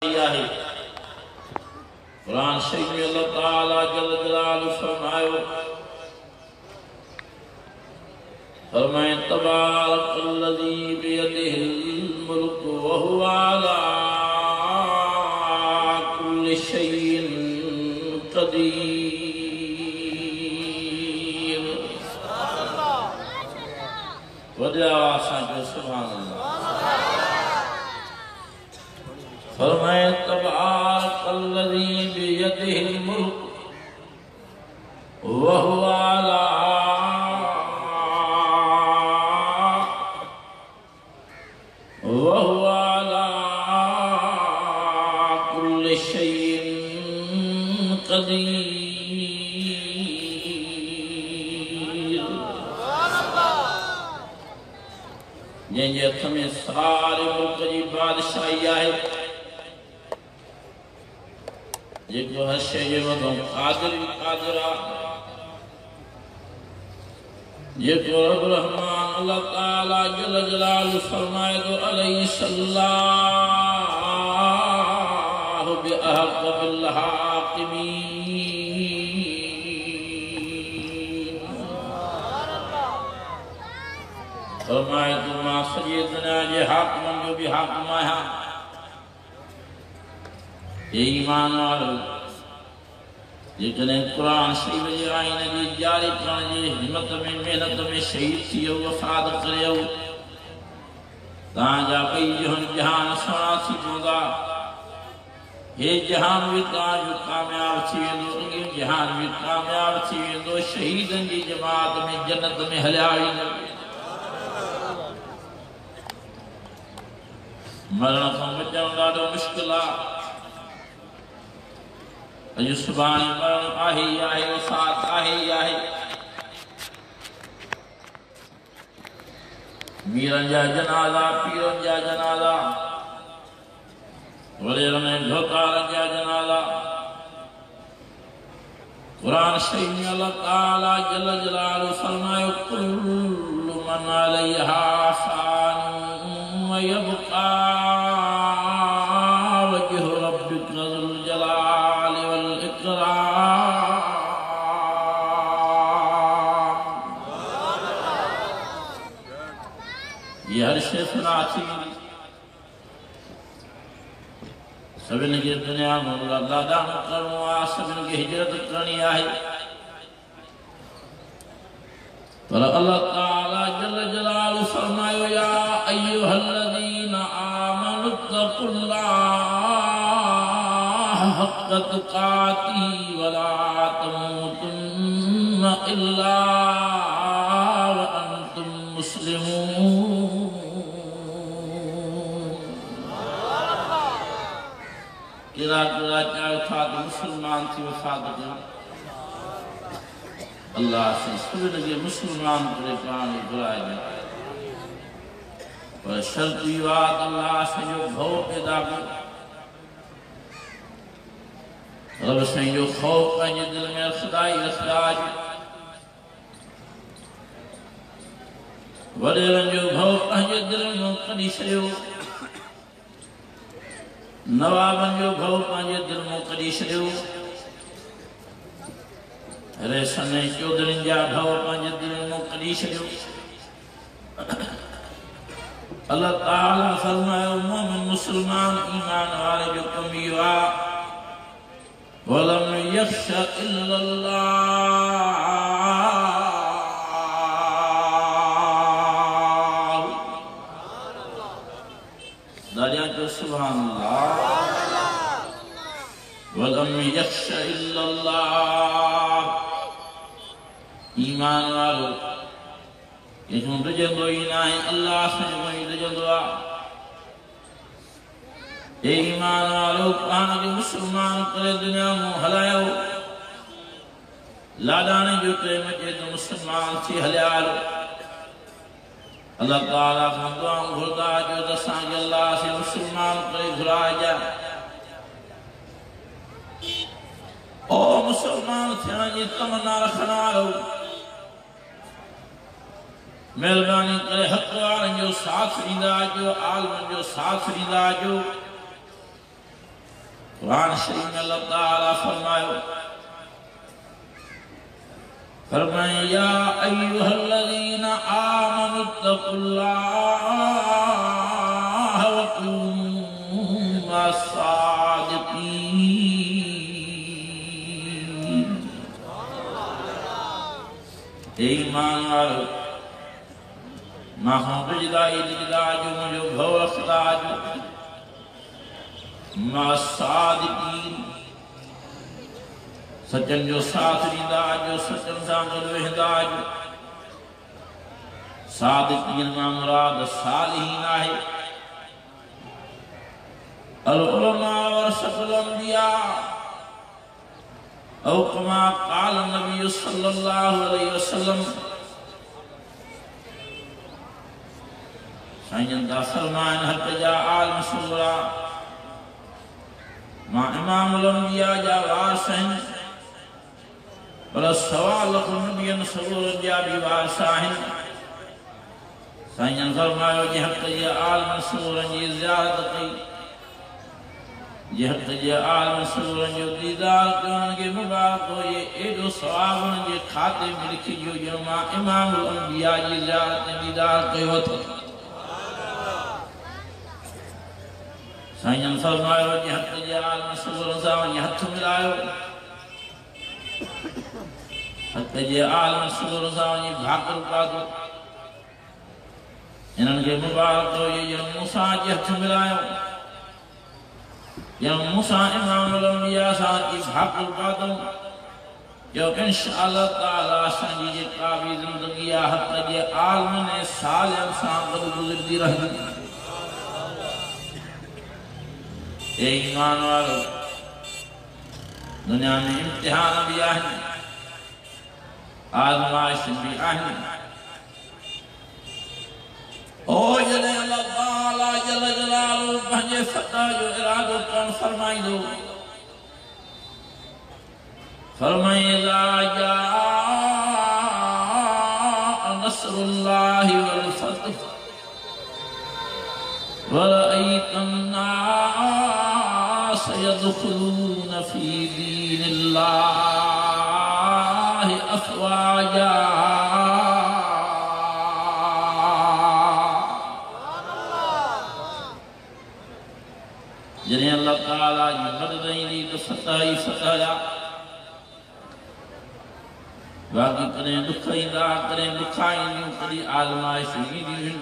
है कुरान शरीफ में अल्लाह ताला जल्ल जलालुहु फरमाए तबारकल्लज़ी बियदिहिल मुल्क व हुवा अला कुल्लि शैइन क़दीर। वजह आवाज़ से सुभान अल्लाह। फरमाए तबारकल्लज़ी बियदिहिल मुल्क व हुवा अला कुल्लि शैइन क़दीर। जंहिंजे हथ में सारे मुल्क जी बादशाही आहे, जेको हर शइ जे मथां क़ादिर क़ादिर आहे, जेको रब रहमान अल्लाह ताला जल्ल जलालुहु फरमाए तो अलैहि सल्लाहु बिअहक़ बिल हाकिमीन। फरमाए तो मां सॼे दुनिया जे हाकिमनि जो बि हाकिम आहियां। ये ईमान वारो जेकॾहिं कुरान शरीफ जे आइन जी जारी करण जी हिम्मत में मेहनत में शहीद थी वियो, वफ़ाद करियो, तव्हांजा ॿई जहान सुहिणा थी पवंदा। हे जहान बि तव्हांजो कामयाब थी वेंदो, इहो जहान बि कामयाब थी वेंदो। शहीदनि जी जमात में जन्नत में हलिया वेंदो। मरण खां बचणु ॾाढो मुश्किल आहे। अॼु सुभाणे मरण आहे ई आहे, वफ़ात आहे ई आहे। मीरनि जा जनाज़ा, पीरनि जा जनाज़ा, वॾेरनि ऐं ढोकारनि जा जनाज़ा। कुरान शरीफ में अल्लाह ताला जल्ल जलालुहु फरमायो कुल्लु मन अलैहा फ़ान व यबक़ा वजहु रब्बिका ज़ुल जलालि वल इकराम। ये हर शइ फना थी वेंदी। सभिनी खे दुनिया में लाॾाणो करणो आहे, सभिनी खे हिजरत करणी आहे। पर अल्लाह ताला जल्ल जलालुहु फरमायो या अय्युहल्लज़ीना आमनु तक़ुल्लाह हक़्क़ तुक़ातिही वला तमूतुन्ना इल्ला व अंतुम मुस्लिमून। केड़ा केड़ा चाहियो था तो मुसलमान थी वफ़ात कयो। अल्लाह से सभिनी खे मुसलमान करे पाण घुराए ॾियो। पर शर्त इहो आहे त अल्लाह असांजो भउ पैदा कयो। रब साईं जो ख़ौफ़ पंहिंजे दिलि में रखंदाई रखंदा। वॾेरनि जो भउ पंहिंजे दिलि में कढी छॾियो। नवाबनि जो भउ पंहिंजे दिलि में कढी छॾियो। रेसन ऐं चौधरियुनि जा भउ पंहिंजे दिलि में कढी छॾियो। अल्लाह ताला फरमायो मोमिन मुसलमान ईमान वारे जो कम इहो आहे वलम यख्श इल्लल्लाह। दारियां जो सुभान अल्लाह। वलम यख्श इल्लल्लाह। ईमान वारो कंहिंखो डिॼंदो ई न आहे, अल्लाह सां ई डिॼंदो आहे। हे ईमान वारो पाण खे मुसलमान करे दुनिया में हलायो। लाॾाणे जो टाइम अचे तो मुसलमान थी हलिया हलो। अल्लाह ताला खां दुआऊं घुरंदा जो त असांखे अल्लाह से मुसलमान करे घुराइजां। ओ मुसलमान थियण जी तमन्ना रखण वारो, मेहरबानी करे हक़ वारनि जो साथ ॾींदा जो, आलमनि जो साथ ॾींदा जो। कुरान शरीफ में अल्लाह ताला फरमाए या अय्युहल्लज़ीना आमनु तक़ुल्लाह व कूनू मस्सादिक़ीन। ईमान वालो मां बिजदाई दिजदाजो मुझो भवखदाजो मस्सादिक़ीन सच्चन जो साथ ॾींदा जो सच्चन सां गॾु वेहंदा जो। सादिक़ीन मां मुराद सालिहीन आहे। अल उलमा वरसतुल अंबिया औ कमा क़ाल नबी सल्लल्लाहु अलैहि वसल्लम। साईं दा फरमान हक़ जा आलिम सुगरा मां इमामुल अंबिया जा वारिस आहिनि पर सवाल नबियन सगोरन जा भी वारिस आहिनि। साईं फरमायो जे हक़ जे आलिम सगोरन जी ज़ियारत कई, जे हक़ जे आलिम सगोरन जो दीदार कयो, उन्हनि खे मुबारक हो। ये एॾो सवाबु उन्हनि जे खाते में लिखिजो जो मां इमामुल अंबिया जी ज़ियारत दीदार कयो अथव। साईं फरमायो जे हक़ जे आलिम सगोरन सां वञी हथ मिलायो, हक़ जे आलिम सगोरन सां वञी भाकुर पातो। इन्हनि खे मुबारक हो ये मूसा जे हथ मिलायो, या मूसा इमामुल अंबिया सां जी भाकुर पातो जो इंशाअल्लाह ताला असांजी जेका बि ज़िंदगी आहे हक़ जे आलिमनि ऐं सालिहनि सां गॾु गुज़रंदी रहंदी। ए ईमान वारो दुनिया में इम्तिहान भी आहिनि, आज़माइश भी आहिनि। ओ जॾहिं अल्लाह ताला जल जलालहू पंहिंजे फतह जो इरादो करणु फरमाईंदो, फरमाए इज़ा जाअ नस्रुल्लाहि वल फतह वरअयत अन्नास यदखुलून फी दीनिल्लाहि अफ़वाजा। जॾहिं अल्लाह ताला जी मदद ईंदी त फतह ई फतह जा। बाक़ी कॾहिं दुख ईंदा, कॾहिं दुखा ईंदियूं, कॾहिं आज़माइशूं ईंदियूं।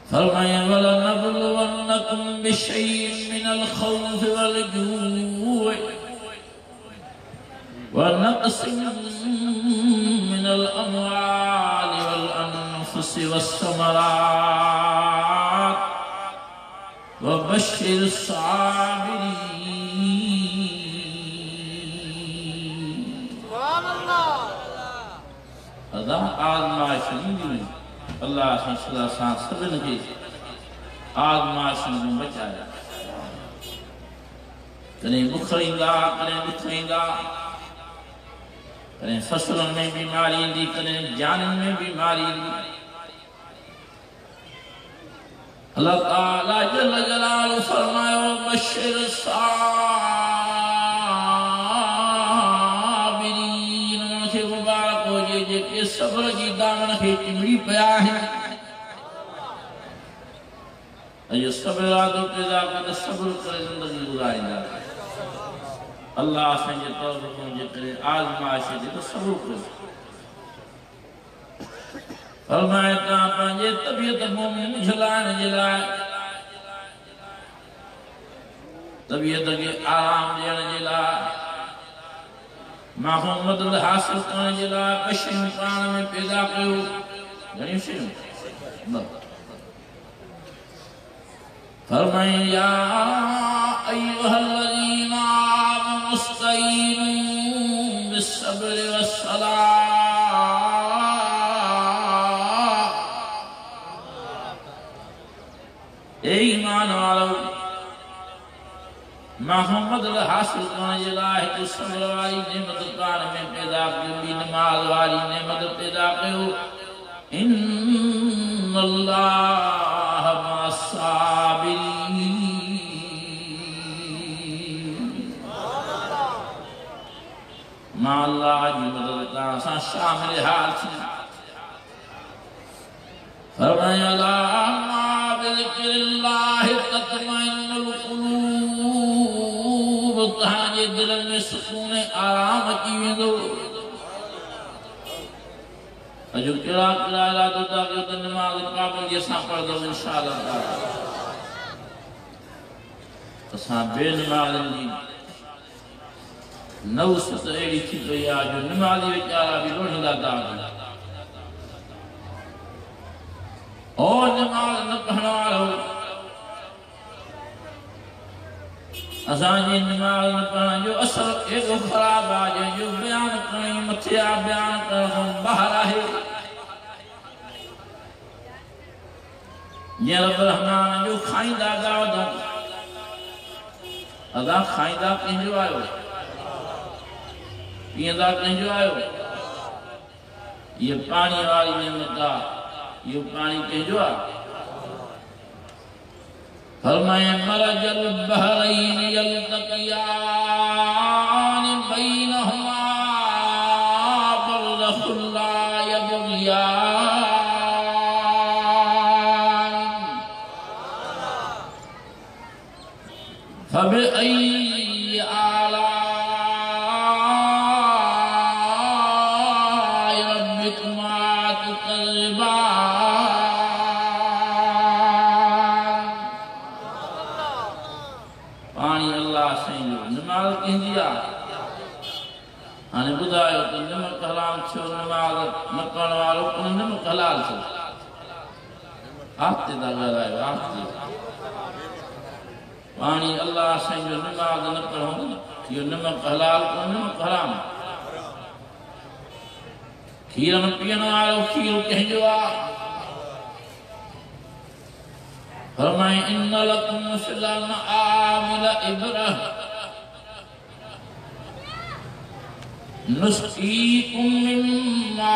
फरमाए वलनबलुवन्नकुम बिशैइन मिनल खौफ़ि वल जूअि व नक़सिन मिनल अमवालि वल अनफुसि वस्समरात व बश्शिर साबिरीन। सुभान अल्लाह। अदा आज़माइश ईंदियूं, अल्लाह सां सभिनि खे आज़माइशुनि में बचाया। कॾहिं बुख ईंदा, कॾहिं दुख ईंदा, कॾहिं फसलुनि में बीमारी ईंदी, कॾहिं जाननि में बीमारी ईंदी। अल्लाह ताला जल जलालहू फरमायो बश्शिर साबिरीन। उनखे मुबारक हुजे जेके सब्र जी दामन खे चिमड़ी पिया आहिनि। अॼु सब्र इरादो पैदा करे सब्र करे ज़िंदगी गुज़ारींदा। अल्लाह असांजे तौफ़ीक़ जे करे आज़माइश जे त सब्र कयो। फरमाए तव्हां पंहिंजे तबियत मोमिन झलाइण जे लाइ, तबियत खे आराम ॾियण जे लाइ, माण्हू मदद हासिल करण जे लाइ ॿ शयूं पाण में पैदा कयो। घणियूं शयूं? फरमाए या अय्युहल्लज़ीना आमनू इस्तईनू बिस्सब्रि वस्सलाह। ए ईमान वारो, माण्हू मदद हासिल करण जे लाइ हिकु सब्र वारी नेमत पाण में पैदा कयो, ॿी नमाज़ वारी नेमत पैदा कयो। इन्नल्लाह मअस्साबिरीन। मां अल्लाह जी मदद करण सां शामिल हाल थी फरमाया ला मा बिज़िक्रिल्लाहि तत्मइन्नुल क़ुलूब तव्हांजे दिलनि में सुकून आराम अची वेंदो अजो कहिड़ा कहिड़ा इरादो था कयो त नमाज़ पाबंदीअ सां पढ़ंदव इंशाअल्लाह असां बेनमाज़नि जी नौसत अहिड़ी थी पई आहे जो नमाज़ी वीचारा बि रोड़ींदा था ओ नमाज़ न पढ़ण वारो असांजी नमाज़ न पढ़ण जो असर एॾो ख़राबु आहे जंहिंजो बयानु करण मथे आहे बयानु करण खां ॿाहिरि आहे जीअं रब रहमान जो खाईंदा दावत अदा खाईंदा कंहिंजो आहियो पीअंदा कंहिंजो आहियो ये पानी वाली नेमत आहे ये पानी कंहिंजो आहे फरमाए मरजल बहरैन यल्तक़ियान बैनहुमा बरज़खुन ला यबग़ियान फबिअय्यि आलाइ रब्बिकुमा तुकज़्ज़िबान पानी अल्लाह साईं जो नमाज़ कंहिंजी आहे हाणे ॿुधायो त नमक हलाल थियो नमाज़ न पढ़ण वारो उन नमक हलाल थियो आस्ते था ॻाल्हायो आस्ते पानी अल्लाह साईं जो नमाज़ न पढ़ो इहो नमक हलाल कोन नमक हराम खीर न पीअण वारो खीर कंहिंजो आहे फरमाए इन लकुम फिल अनआम लइब्रह नुस्क़ीकुम मिम्मा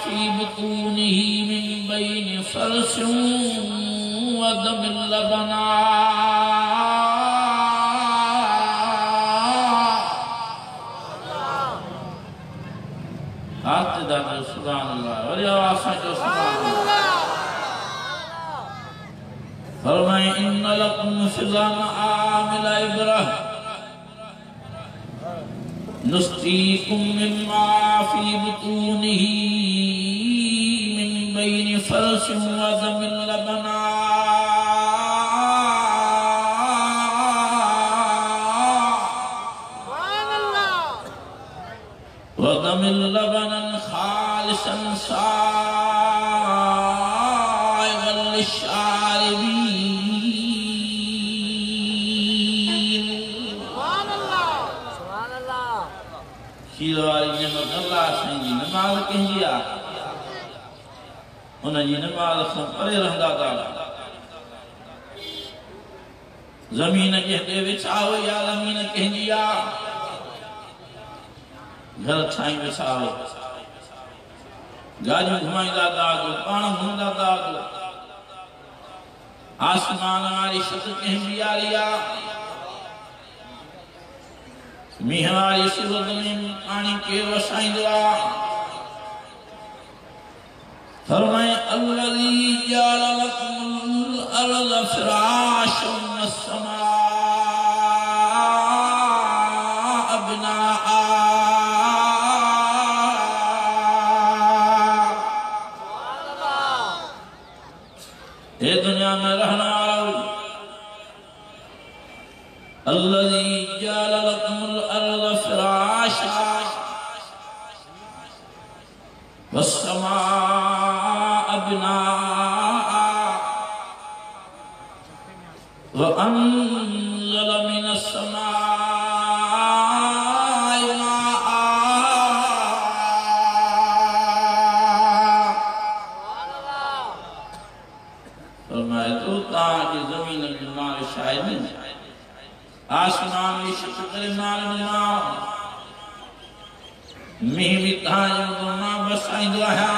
फी बुतूनिही मिन बैनि फरसिन व दमिन लबना आते दादो सुभान अल्लाह वरी आवाज़ सां चओ सुभान अल्लाह फरमाए इन लकुम फिल अनआम लइब्रह नुस्क़ीकुम मिम्मा फी बुतूनिही मिन बैनि फरसिन व दमिन लबना व दमिन लबनन खालिसन साइगन लिशारिबीन खीर वारी नेमत अल्लाह साईं जी नमाज़ कंहिंजी आहे उनजी नमाज़ खां परे रहंदा था ज़मीन जंहिं ते विछा हुई आहे ज़मीन कंहिंजी आहे घर ठाहीं वेठा हो गाड़ियूं घुमाईंदा था पाण घुमंदा था आसमान वारी छत कंहिंजी वारी आहे मींहं वारी सूरत में पाणी केरु वसाईंदो आहे फरमाए अल्लज़ी जअल लकुमुल अर्ज़ फ़िराशन वस्समाअ बिनाअ ए दुनिया में रहने वालों अल्लज़ी जअल लकुमुल अर्ज़ फ़िराशन वस्समाअ बिनाअ व अंज़ल मिनस समाइ माअ फरमाए तो ताकि ज़मीन में माल शायद नहीं आसमान में छत करे माल ॾिना मींहुं बि तव्हांजो मां बरसाईंदो आहियां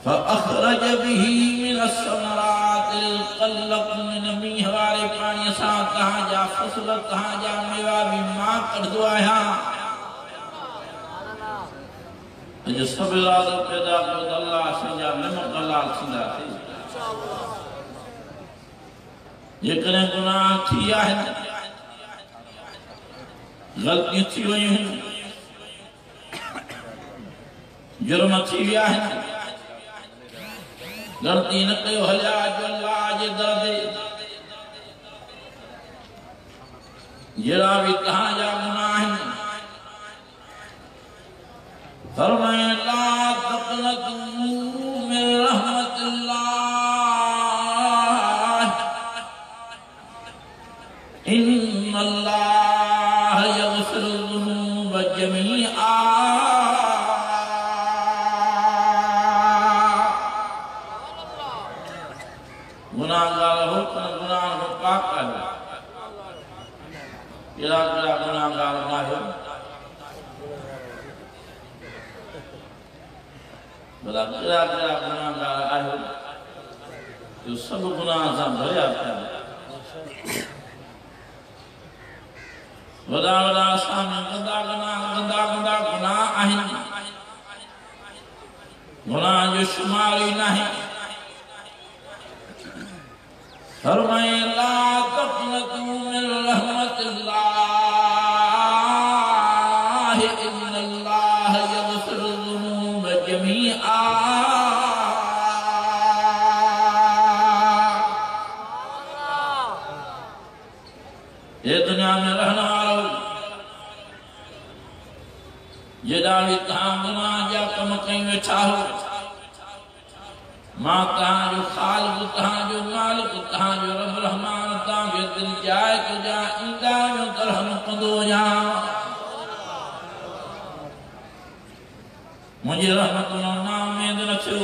फ़अख़रज बिही मिन अस्समरात कल्लक में नमी हवारे पानी सा कहाँ जा फसल कहाँ जा मेवा भी मां कर दो आया जो सब इरादो पैदा कयो अल्लाह संजा निमक हलाल थींदा थे जेकॾहिं गुनाह थी आहिनि गलतियूं थी वयूं आहिनि जुर्म थी विया आहिनि गलती न कयो हलिया जो अल्लाह जे दर ते जहिड़ा बि तव्हां जा गुनाह आहिनि फरमाए ला तक़नतू मिन रहमतिल्लाह इन्नल्लाह यग़फ़िरु ज़ुनूब जमीआ गुनाहगार हो गुनाह को पाक कर केड़ा केड़ा गुनाहगार ना हो बड़ा केड़ा केड़ा गुनाहगार आयो जो सब गुनाह से भरिया पिया वदा वदा सामने गंदा गुनाह आहिनि गुनाह जो शुमार ही नहीं फरमाए ला तक़नतू मिन रहमतिल्लाह इन्नल्लाह यग़फ़िरु ज़ुनूब जमीआ ये दुनिया में रहने वालों जेड़ा भी तहां गुनाह जा कम कई वेठा हो मां तहां जो खालिक तहां जो मालिक तहां जो रब रहमान तहां जो दिल जाए तो जा इंदा जो तरहम कंदो जा मुझे रहमत ना उम्मीद न छो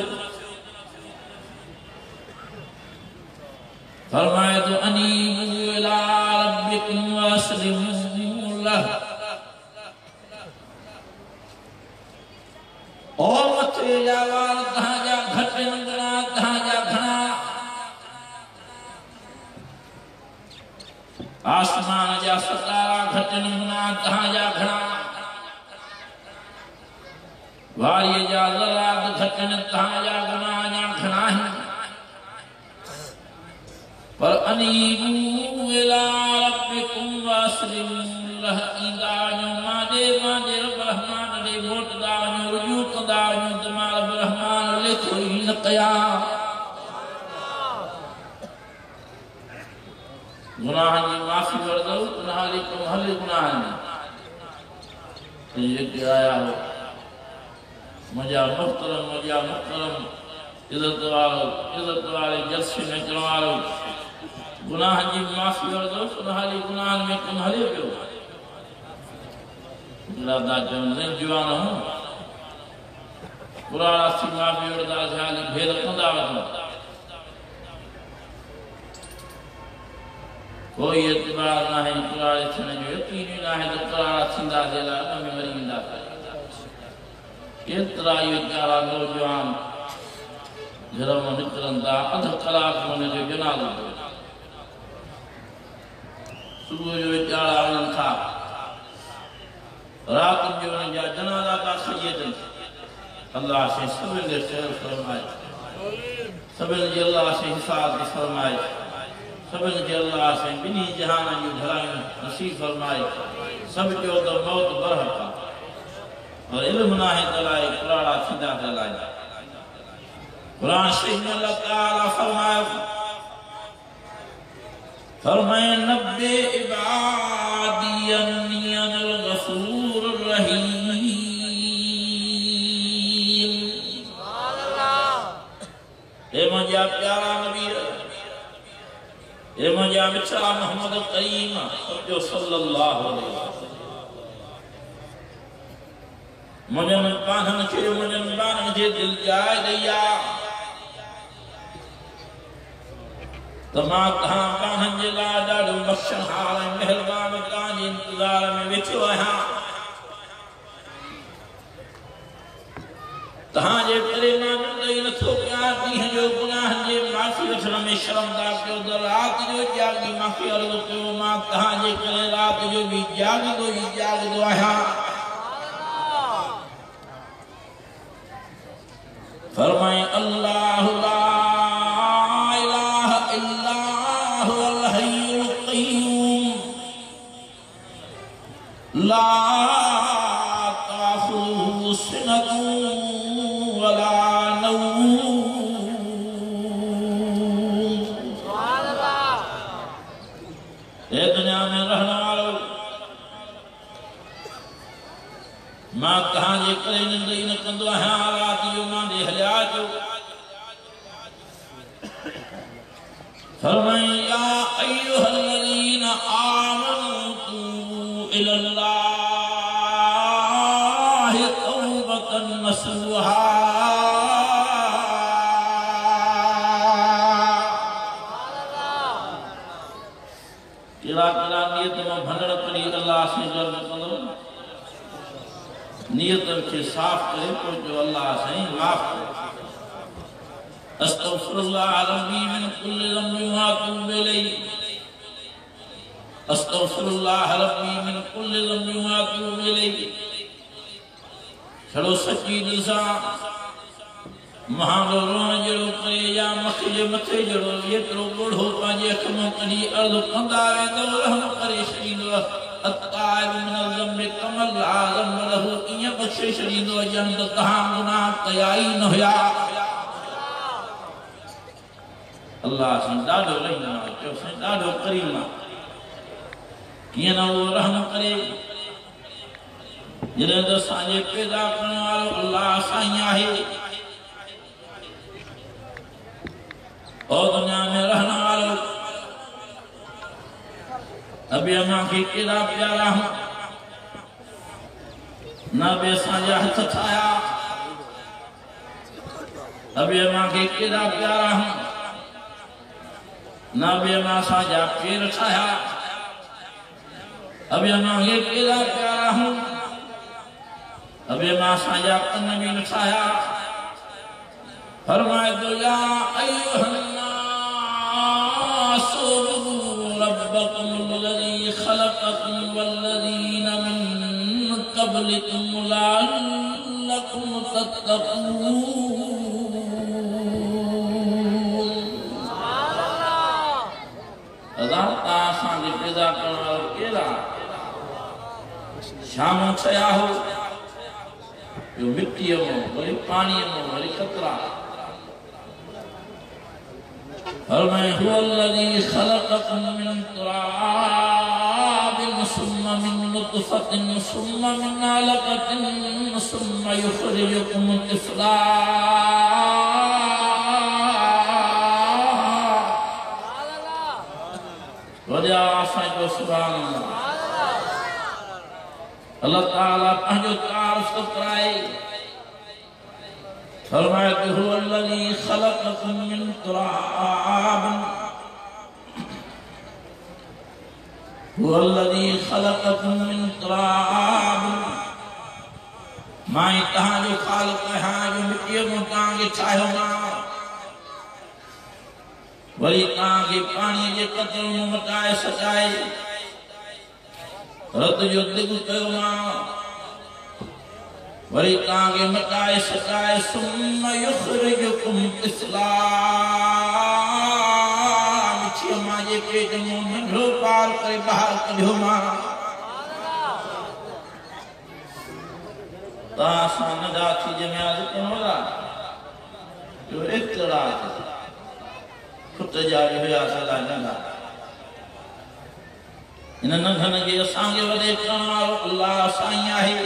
फरमाए तो अनीबू इला रब्बिकुम वस्लिमू लह ओ मथे जा वाल तहां जा घटन गुनाह तहां जा घणा आसमान जा सतारा घटन गुनाह तहां जा घणा वारी जा ज़रात घटन तहां जा गुनाह जा घणा पर अनीबू इला रब्बिकुम वस्लिमू लह इंदा जो मादे रब रहमान दे मोटदा जो रुजू कंदा जो तमाम रब रहमान लिखो ही न कया गुनाह की माफी वरदो गुनाह लिखो हले गुनाह नहीं ये के आया हो मजा मुहतरम इज्जत वाले जलसे में करवालो गुनाह की माफी वरदो गुनाह में कम हले पियो लादा जन जवान हूं पुराना सीमा भी वरदा जाली भेद कंदा वठो कोई एतबार ना है पुराने छने जो यकीन ना है तो पुराना सिंदा देला न में मरींदा केतरा ये कारा नौजवान घर में निकरंदा अध कलाक में जो जनाज़ो सुबह जो चारा वञनि था रात जो जा जनाज़ा का सैयदन अल्लाह से सभिनि जे ख़ैर फरमाए सभिनि जे अल्लाह से हिसाब फरमाए सभिनि जे अल्लाह से बिनी जहान जी भलायूं नसीब फरमाए सब जो तो मौत बरहक और इल्म ना है तलाए पुराना सीधा तलाए कुरान शरीफ में अल्लाह ताला फरमाए नब्बे इबादी अन्नी अनल गफूरुर रहीम ए मुझे प्यारा नबी ए मुझे मिठा मोहम्मद करीम जो सल्लल्लाहु अलैहि वसल्लम मुझे पानन के दिल जाए दैया तमा कहां पानन जे ला ॾाढो बख़्शण हाल मेहरबान तव्हां जे इंतज़ार में वेठो आहियां तव्हां जे करे मां ॾेई नथो पिया ॾींहं जो गुनाहनि जे माफ़ी वठण में शर्मदा कयो त रात जो जागी मांखे अर्ज़ कयो मां तव्हांजे करे रात जो भी जागदो आहियां। फरमाए अल्लाहु ला इलाहा इल्ला हुवल हय्युल क़य्यूम ला ताखुज़ुहु सिनतुन वला दुनिया में रहने वालों मां तव्हांजे करे निंड न कंदो आहियां रात जो मां ॾे हलिया अचो। फरमाए या अय्युहल्लज़ीन आमनू तूबू इलल्लाहि तौबतन नसूहा। केड़ा नियत में भंडड़ करी अल्लाह से गर्व करो नियत के साफ करे तो जो अल्लाह से माफ करे। अस्तगफिरुल्लाह रब्बी मिन कुल्लि ज़ंबिन व अतूबु इलैहि अस्तगफिरुल्लाह रब्बी मिन कुल्लि ज़ंबिन व अतूबु इलैहि। छड़ो सच्ची दिल सा महागो रोण जड़ो करे या मथे जे मथे जड़ो एतरो गोढ़ो पांजे अख में कढी अर्ज़ कंदा वेंदो रहम करे छॾींदो अताइब मिनल ज़ंबि कमल ला ज़ंब लहू ईअं बख़्शे छॾींदो ॼण त तव्हां गुनाह कया ई न हुया। अल्लाह साईं ॾाढो रहीम आहे चयो साईं ॾाढो करीम आहे कीअं न उहो रहम करे जॾहिं त असांजे पैदा करण वारो अल्लाह साईं आहे। और दुनिया में रहने वालों अभी अम्मा की केड़ा प्यारा हूँ ना बेसाजा हथ छाया अभी अम्मा की केड़ा प्यारा हूँ ना बे अम्मा साजा पैर छाया अभी अम्मा के केड़ा प्यारा हूँ अभी अम्मा साजा कन्न भी न छाया। फरमाए तो या अय्युहन्नास रब्बकुम अल्लज़ी खलक़कुम वल्लज़ीना मिन क़ब्लिकुम लअल्लकुम तत्तक़ून। अल्लाह तासा के पैदा करण वारो केड़ा शाम छया हो यो मिट्टी में वरी पानी में वरी कतरा। फरमाए हुवल्लज़ी खलक़कुम मिन तुराबिन सुम्मा मिन नुत्फ़तिन सुम्मा मिन अलक़तिन सुम्मा युख़रिजुकुम तिफ़ला। वजा साईं सुभान अल्लाह ताला पंहिंजो तारीफ़ कराए। फरमाए कि हुवल्लज़ी खलक़कुम मिन तुराब हुवल्लज़ी खलक़कुम मिन तुराब मां तव्हांजो ख़ालिक़ आहियां जो मिटीअ में तव्हांखे ठाहियो मां वरी तव्हांखे पाणीअ जे क़तरनि में मटाए सजाए रत जो दिग कयो मां वरी तव्हांखे मटाए सजाए सुम्म युख़रिजुकुम तिफ़ला मिठीअ मां जे पेट में नंढो पार करे ॿाहिरि कढियो मां। तव्हां सां नंढा थी जमिया कोन होला जो एतिरा खुट जा बि हुया सदा नंढा इन नंढनि खे असांखे वॾे करण वारो अल्लाह साईं आहे।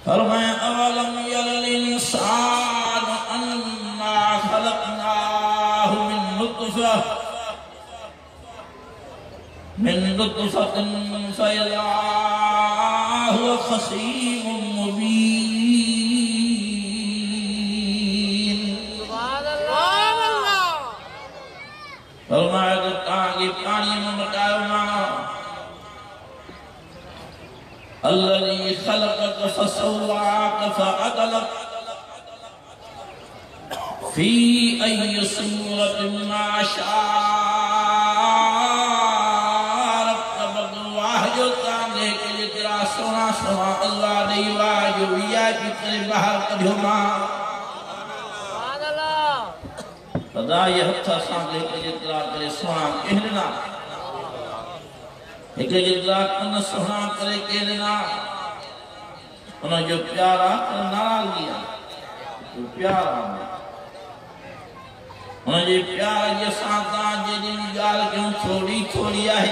फरमाए अवलम यरल इंसान अन्ना खलक़नाहु मिन नुत्फ़तिन फ़इज़ा हुव ख़सीमुम मुबीन। फरमाए तो ताकि पानी में मटायो मां अल्लज़ी खलक़क फसव्वाक फअदलक फी अय्य सूरतिन मा शाअ रब्बुल्लाह जो तांदे के जितरा सोना सोना अल्लाह देवा जो विया की करे बाहर कढो मां सुभान अल्लाह सदा ये हथ सां के जितरा करे सोना कहना एक जितरा कन सोना करे कहना उन जो प्यारा नाराज़गी तो प्यारा उनजे प्यार जे सां तां जेडी गाल क्यों थोड़ी थोड़ी आहे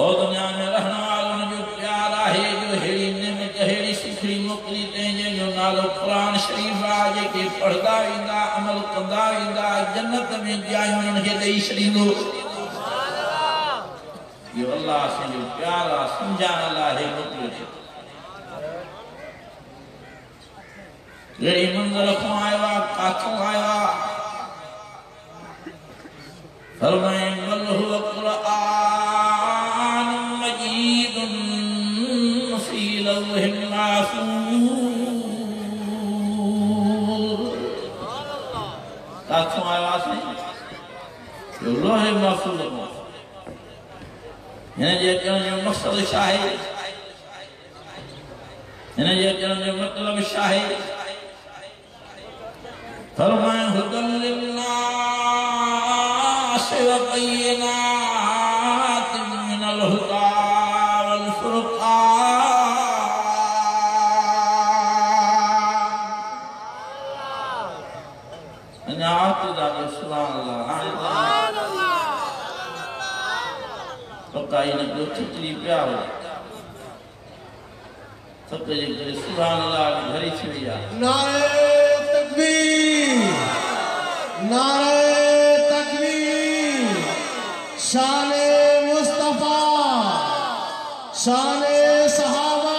और दुनिया में रहने वालों उन जो प्यार आहे जो हेड़ी नेमत हेड़ी सिखड़ी मोकली ते जो नालो कुरान शरीफ आहे के पढ़दा वेंदा अमल कंदा वेंदा जन्नत में जायूं उन के देई छडींदो सुभान अल्लाह यो अल्लाह से जो प्यार समझाने लाए मोकलियो ये मंदिर को आया काथों आया फरमाए वल्हु कुरान मजीद फी लौहिन महफूज काथों आया से जो लोहे महफूज में इन्हें जो मकसद शाहे इन्हें जो मतलब शाहे फरमाए हुदल लिन्नास व बय्यिनातिन मिनल हुदा वल फुरकान अनात दा सुभान अल्लाह तो काई ने जो चितली प्यार सब के सुभान अल्लाह घरी छिया नारे तकबीर नारे तकबीर शाने मुस्तफा शाने सहाबा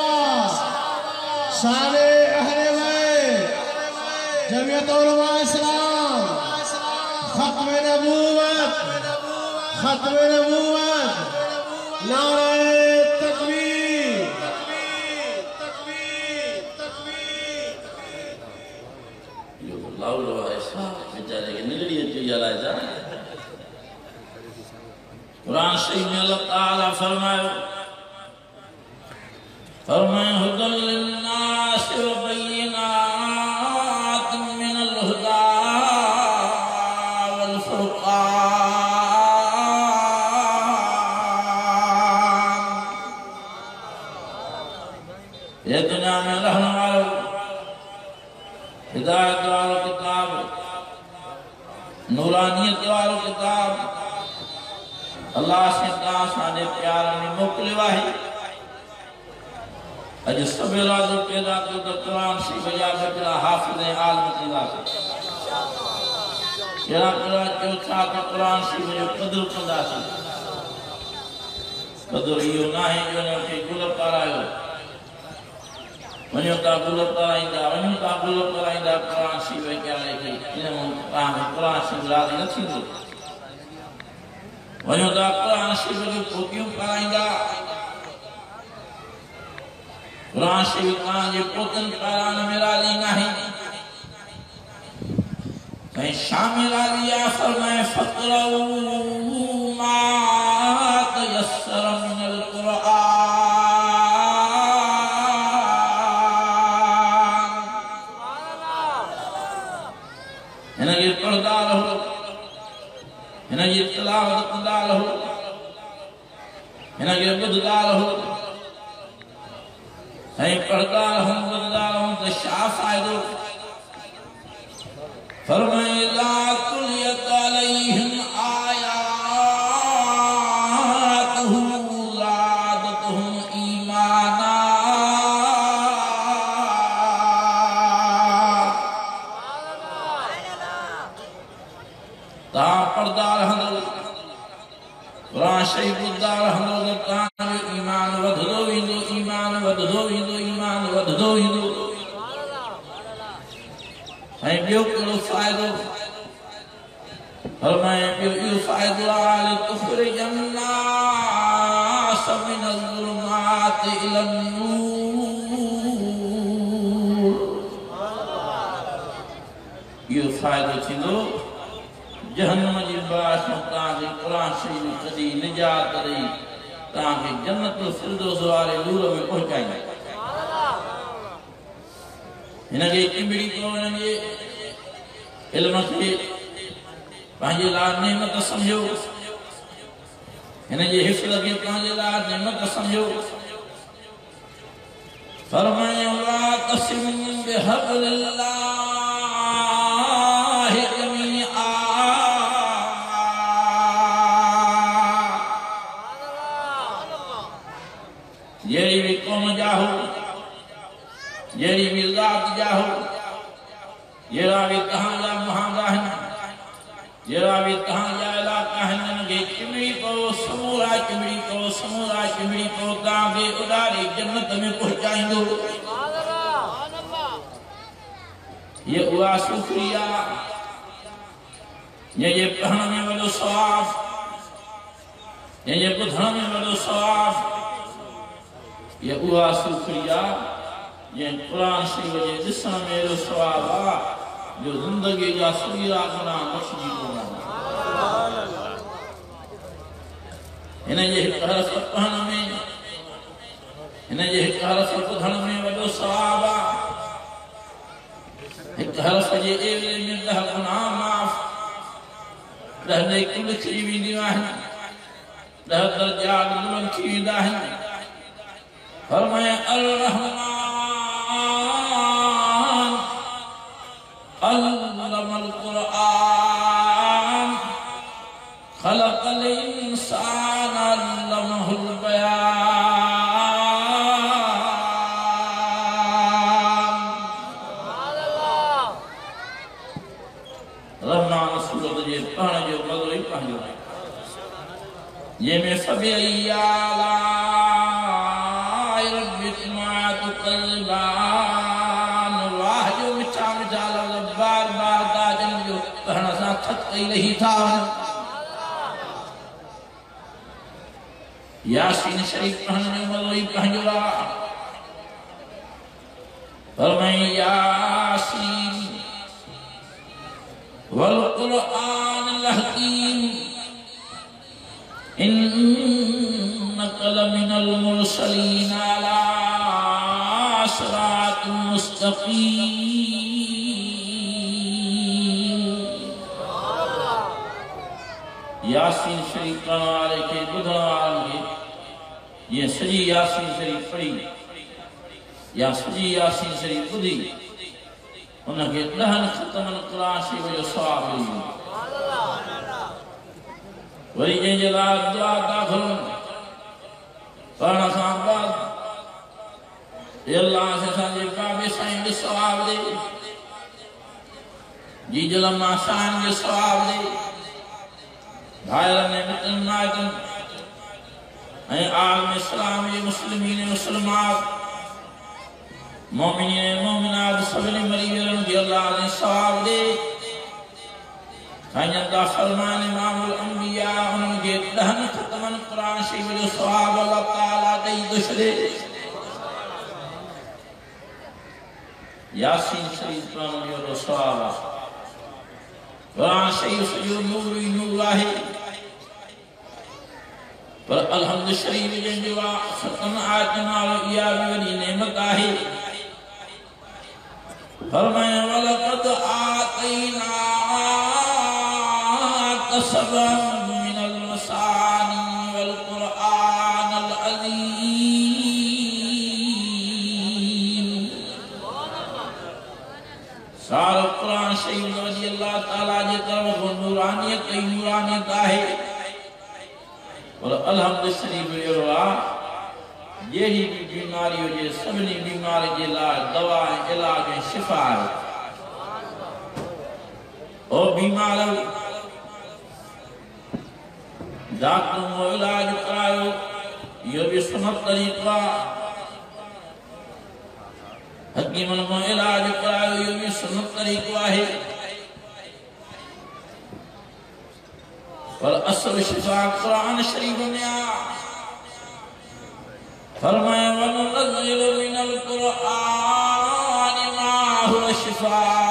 शाने अहले बैत जमीयत उलमा इस्लाम खत्म नबूवत नारे लाउलो ऐसा बेचारे के निगड़ी अच्छी जला जा कुरान शरीफ में अल्लाह ताला फरमाए हुदल लिन्नास व बय्यिनातिन मिनल हुदा वल फुरकान ये दुनिया में रहने वालों हिदायत वालो किताब नूरानियत वालो किताब अल्लाह से साने प्यार में मोकलियो आहे अज सवेरा जो पैदा तो कुरान शरीफ या बकरा हाफिज आलम किला या कुरान जो था कुरान शरीफ जो कदर कंदा सी कदर यो नाही जो ने के गुल करायो वन्यो ता गुल कराइंदा कुरान शरीफ क्या लेके इन काम कुरान शरीफ राज़ी न थींदो वन्यो ता कुरान शरीफ जो पोतियूं कराइंदा कुरान शरीफ तां जे पोतन करान में राज़ी नहीं कहीं शामिल आलिया फरमाए फक़रऊ मा तयस्सर मिनल कुरान इनके पढ़दा रहो इनकी तिलावत कंदा रहो इनके ॿुधदा रहो ऐं पढ़दा रहो ॿुधदा रहो त छा फ़ाइदो फरमाए ला तुलियत अलैहिम आयातुहु ज़ादतुहुम ईमाना ता पढ़दा रहंदो कुरान शरीफ ॿुधदा रहंदो त तव्हांजो ईमान वधंदो वेंदो ईमान वधंदो वेंदो ईमान वधंदो वेंदो ऐं ॿियो कहिड़ो फ़ाइदो फरमाए ॿियो इहो फ़ाइदो आहे तुख़रिज अन्नास मिनल ज़ुलुमाति इलन नूर फायदो थींदो जहन्नम जी बाश ताके कुरान शरीफ कदी निजात दी ताके जन्नतुल फिरदौस वाले नूर में पहुंचाई इनके चिंबड़ी को इनके इल्म के पंहिंजे लाइ नेमत समझो इनके हिफ्ज़ के पंहिंजे लाइ नेमत समझो फरमाया ला तस्म बिहब्लिल्लाहि जमीआ जेड़ी भी कौम जाहो जेड़ी भी ज़ात जाहो जेड़ा भी तहां जा मुहांदा है जेड़ा भी तहां जा इलाका है इनके चिमड़ी को समूरा चिमड़ी को ताके उडारी जन्नत में पहुंचाइंदो ये हुआ शुक्रिया ये पढ़ने में वॾो सवाब ये ॿुधण में वॾो सवाब ये हुआ शुक्रिया ये कुरान शरीफ जे ॾिसण में एॾो सवाब आहे जो ज़िंदगी जा सगीरा गुनाह बख़्शिजी पवंदा हिन जे हिकु हरफ पढ़ण में हिन जे हिकु हरफ ॿुधण में वॾो सवाब आहे हिकु हरफ जे एवले में 10 गुनाह माफ़ 10 नेकियूं लिखी वेंदियूं आहिनि 10 दर्जात बुलंद थी वेंदा आहिनि फरमाया अल-रहमान अल्लमल कुरआन खलक़ल इंसान अल्लमहुल बयान रहमान सूरत जे पढ़ण जो मज़ो ई पंहिंजो आहे ये में सभी अय्याला नहीं था यासीन शरीफ पढ़ने में मज़ो ही पंहिंजो आहे फरमाए यासीन वल कुरआनिल हकीम इन्नका लमिनल मुरसलीन अला सिरातिन मुस्तक़ीम यासीन शरीफ पढ़ने वाले के बुधण वाले के ये सजी यासीन शरीफ पढ़ी या सजी यासीन शरीफ बुधी उनके 10 खत्म कुरान शरीफ जो सवाब मिली वरी जंहिंजे लाइ दुआ दाख़िल पढ़ण खां बाद अल्लाह से असांजे काबे साईं जो सवाब दे जी जलमा शान जो सवाब दे भाइरनि मित्रनि माइटनि ऐं आलम इस्लाम जे मुस्लिमीन मुस्लिमात मोमिनीन मोमिनात सभिनी मरी वियलनि खे अल्लाह ने सवाब दे साईं दा फरमान इमामुल अंबिया उन्हनि खे 10 खत्मन कुरान शरीफ जो सवाब अल्लाह ताला ॾेई थो छॾे यासीन शरीफ पढ़ण जो एॾो सवाब आहे कुरान शरीफ जो नूर ही नूर आहे पर अलहम्द शरीफ जंहिंजो आहे 7 आयतुनि वारो इहा बि वॾी नेमत आहे फरमाया वलक़द आतैनाका सबअन मिनल मसानी वल कुरआनिल अज़ीम सारो कुरान शरीफ वजी अल्लाह ताला जे तरफ नूरानियत ही नूरानियत आहे और अलहम्द शरीफ अहिड़ो आहे जहिड़ी भी बीमारी हुजे सभिनी बीमारी जे लाइ दवा ऐं इलाज ऐं शिफ़ा आहे ओ बीमार डॉक्टर मो इलाज करायो इहो बि सुनत तरीक़ो आहे हकीमन मो इलाज करायो इहो बि सुनत तरीक़ो आहे पर असल शिफा कुरान शरीफ में आ फरमाया वनुनज़्ज़िलु मिनल कुरआनि मा हुवा शिफाअ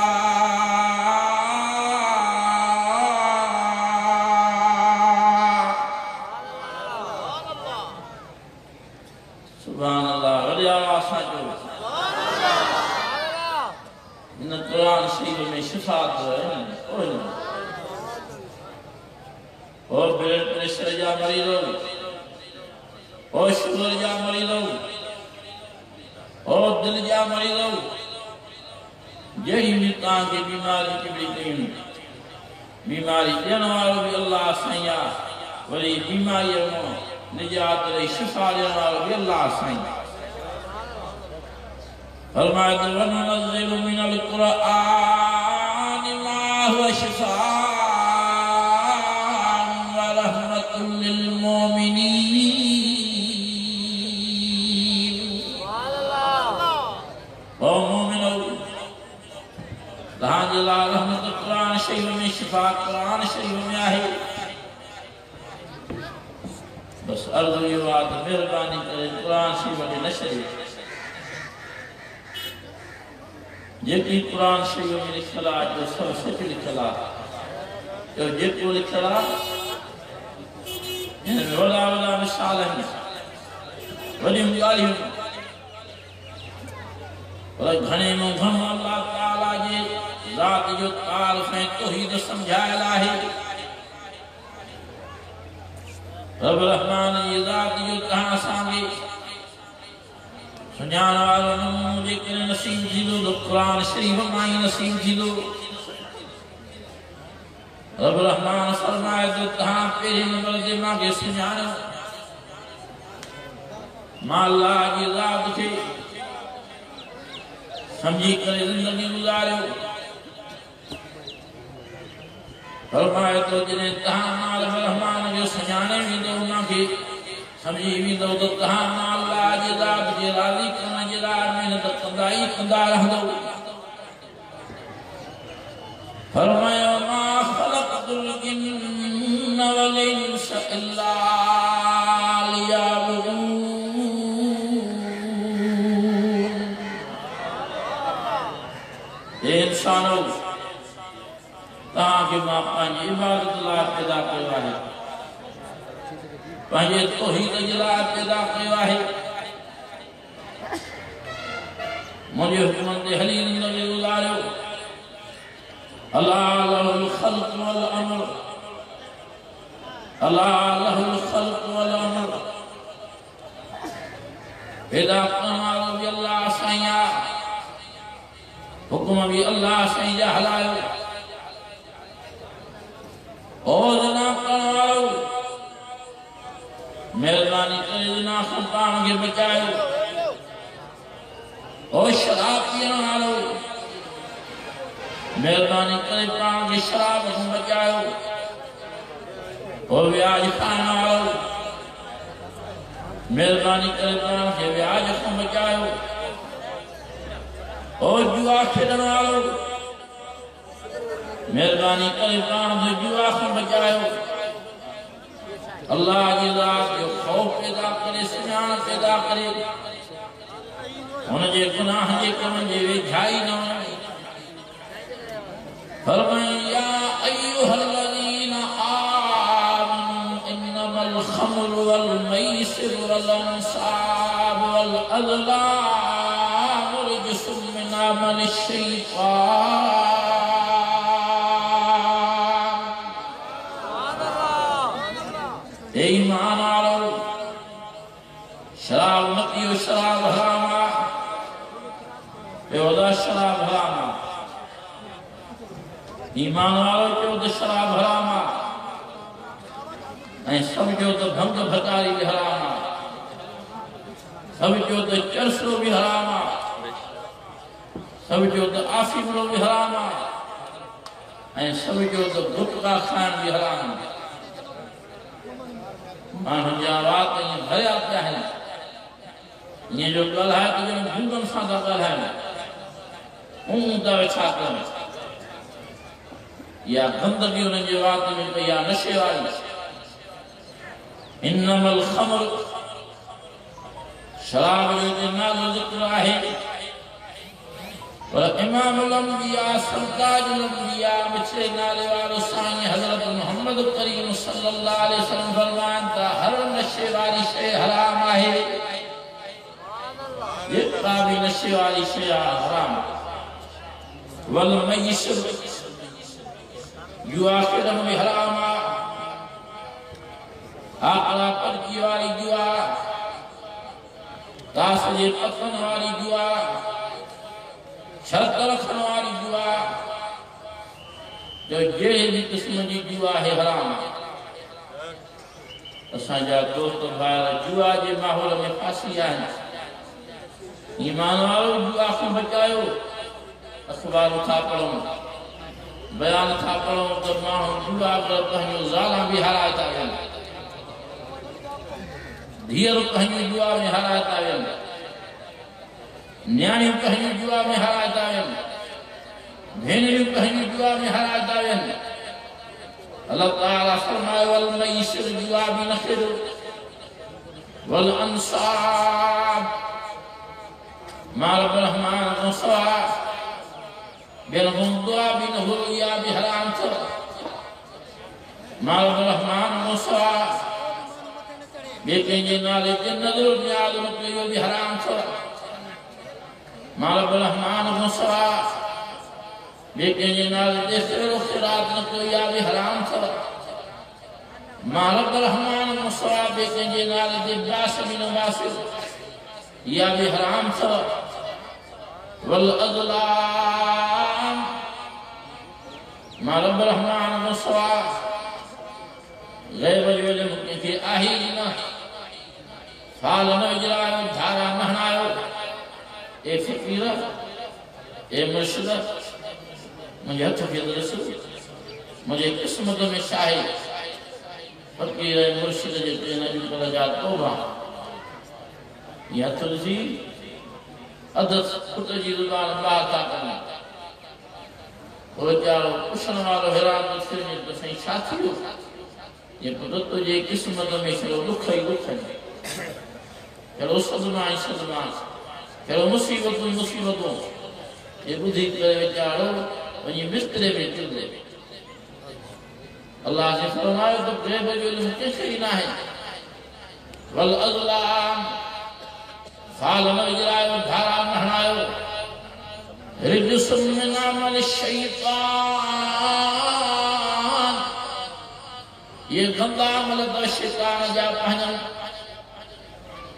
और ब्लड प्रेशर जा मरीजो और शुगर जा मरीजो और दिल जा मरीजो जही भी तव्हांखे बीमारी चिबड़ी कयूं बीमारी ॾियण वारो भी अल्लाह साईं आहे वरी बीमारीअ मां निजात ॾेई शिफ़ा ॾियण वारो भी अल्लाह साईं फरमाए तो वनुनज़्ज़िलु मिनल क़ुरआनि मा हुवा शिफ़ाअन व रहमतुल लिल मुमिनीन ओ मोमिनो तव्हांजे लाइ रहमत क़ुरान शरीफ़ में शिफ़ा क़ुरान शरीफ़ में आहे बस अर्ज़ु इहो आहे त महिरबानी करे क़ुरान शरीफ़ खे न छॾियो जेकी कुरान शरीफ़ में लिखल आहे जो सब सच लिखल आहे जो जेको लिखल आहे हिन में वॾा वॾा मिसाल आहिनि वॾियूं ॻाल्हियूं पर घणे में घणो अल्लाह ताला जे ज़ात जो तारीफ़ ऐं तौहीद सम्झायल आहे रब रहमान जी ज़ात जो तव्हां असांखे सुञाण वारो नमूनो जेकॾहिं नसीब थींदो त क़ुरान शरीफ़ मां ई नसीब थींदो रब रहमान फरमाए तो तव्हां पहिरें नंबर ते मूंखे सुञाणियो मां अल्लाह जी ज़ात खे समझी करे ज़िंदगी गुज़ारियो फरमाए तो जॾहिं तव्हां मां रब रहमान जो सुञाणे वेंदो उनखे समझी वेंदो त तव्हां मां अल्लाह जी ज़ात खे राज़ी करण जे लाइ महिनत कंदा ई कंदा रहंदो फरमायो मा ख़लक़तुल जिन्न वल इंस इल्ला लियअबुदून ए इंसानो तव्हांखे मां पंहिंजी इबादत लाइ पैदा कयो आहे पंहिंजे तौहीद जे लाइ पैदा कयो आहे मुंहिंजे हुकुमनि ते हली ज़िंदगी गुज़ारियो अला लहुल ख़ल्क़ वल अमर अला लहुल ख़ल्क़ वल अमर पैदा करण वारो भी अल्लाह साईं आहे हुकुम भी अल्लाह साईं जा हलायो और जना करण वारो मेहरबानी करे जना खां पाण खे बचायो और शराब पीअण वारो मेहरबानी करे पाण खे शराब खां बचायो और व्याज खाइण वारो मेहरबानी करे पाण खे व्याज खां बचायो और जुआ खेॾण वारो मेहरबानी करे पाण खे जुआ खां बचायो अल्लाह जी ज़ात जो खौफ पैदा करे सुञाण पैदा करे उनजे गुनाह जे कम जे वेझाई न वञे फरमाए या अय्युहल्लज़ीना आमनू इन्नमल ख़म्रु वल मैसिरु वल अंसाब वल अज़लामु रिज्सुम मिन अमलि शैतान ईमान वालो शराब न पियो शराब हराम आहे बेवदा शराब हराम आहे ईमान वालो चयो त शराब हराम आहे ऐं सभु चयो त भंग भतारी भी हराम आहे सभु चयो त चरसो भी हराम आहे सभु चयो त आफीमलो भी हराम आहे ऐं सभु चयो त गुटका खाइण भी हराम आहे माण्हुनि जा वात ईअं भरिया पिया आहिनि ईअं जो ॻाल्हाए त ॼण भूतनि सां था ॻाल्हाइनि था वेठा कनि या गंदगी उन्हनि जे वात में पई आहे नशे वारी इन्नमल ख़म्र शराब जो नालो ज़िक्र आहे पर इमामुल अंबिया सरताजुल अंबिया मिठड़े नाले वारो साईं हज़रत मोहम्मद करीम सल्लल्लाहु अलैहि वसल्लम फरमाइनि था हर नशे वारी शइ हराम आहे जेका भी नशे वारी शइ आहे हराम वल मैसिर जुआ खेलण में हराम आकड़ा पर्ची वाली जुआ ताश जे पत्तन वाली जुआ शर्त रखण वाली जुआ जो जहिड़े भी किस्म जी जुआ है हराम असांजा दोस्त भाई जुआ जे माहौल में फांसी आहिनि ईमान वारो जुआ खां बचायो अखबार था पढ़ूं बयान था पढ़ूं तो माण्हू जुआ पंहिंजो ज़ाला बि हाराए था वञनि धीअरूं पंहिंजूं जुआ में हाराए था वञनि न्याणियूं पंहिंजूं जुआ में हाराए था वञनि भेनरियूं पंहिंजूं जुआ में हाराए था वञनि अल्लाह ताला फरमायो वल मैसिर जुआ बि न खेॾो वल अंसाब माल रहमान खां सवाइ ॿियनि खां दुआ बि न हुओ इहा बि हराम अथव माल रहमान खां सवाइ ॿिए कंहिंजे नाले ते नज़र न्याज़ न कयो इहो बि हराम अथव माल रहमान खां सवाइ ॿिए कंहिंजे नाले ते ख़ैरो ख़ैरात न कयो इहा बि हराम अथव माल रहमान खां सवाइ ॿिए कंहिंजे नाले ते बास बि न बासियो इहा बि हराम अथव वल अज़लाम माल रहमान खां सवाइ ग़ैब जो इल्मु कंहिंखे आहे ई न फाल न विझरायो धारा न हणायो ए फ़क़ीर ए मुर्शिद मुंहिंजे हथ खे ॾिस मुंहिंजे क़िस्मत में छा आहे फ़क़ीर ऐं मुर्शिद जे ते अॼुकल्ह जा तौबा ये हथ ॾिसी अधु फुट जी ज़ुबान ॿाहिरि था कनि उहो वीचारो पुछण वारो हैरान थो थिए त साईं छा थी वियो ये पुट तुंहिंजे क़िस्मत में कहिड़ो ॾुख ई ॾुख कहिड़ो सदमा ई सदमा कहिड़ो मुसीबतूं मुसीबतूं ये ॿुधी करे वीचारो वञी बिस्तरे में चिड़े अल्लाह ने फरमायो त ग़ैब जो इल्मु कंहिंखे ई न आहे वल अज़लाम फाल न विझरायो धारा न हणायो रिजसुम मिन अमल शैतान ये गंदा अमल त शैतान जा पंहिंजनि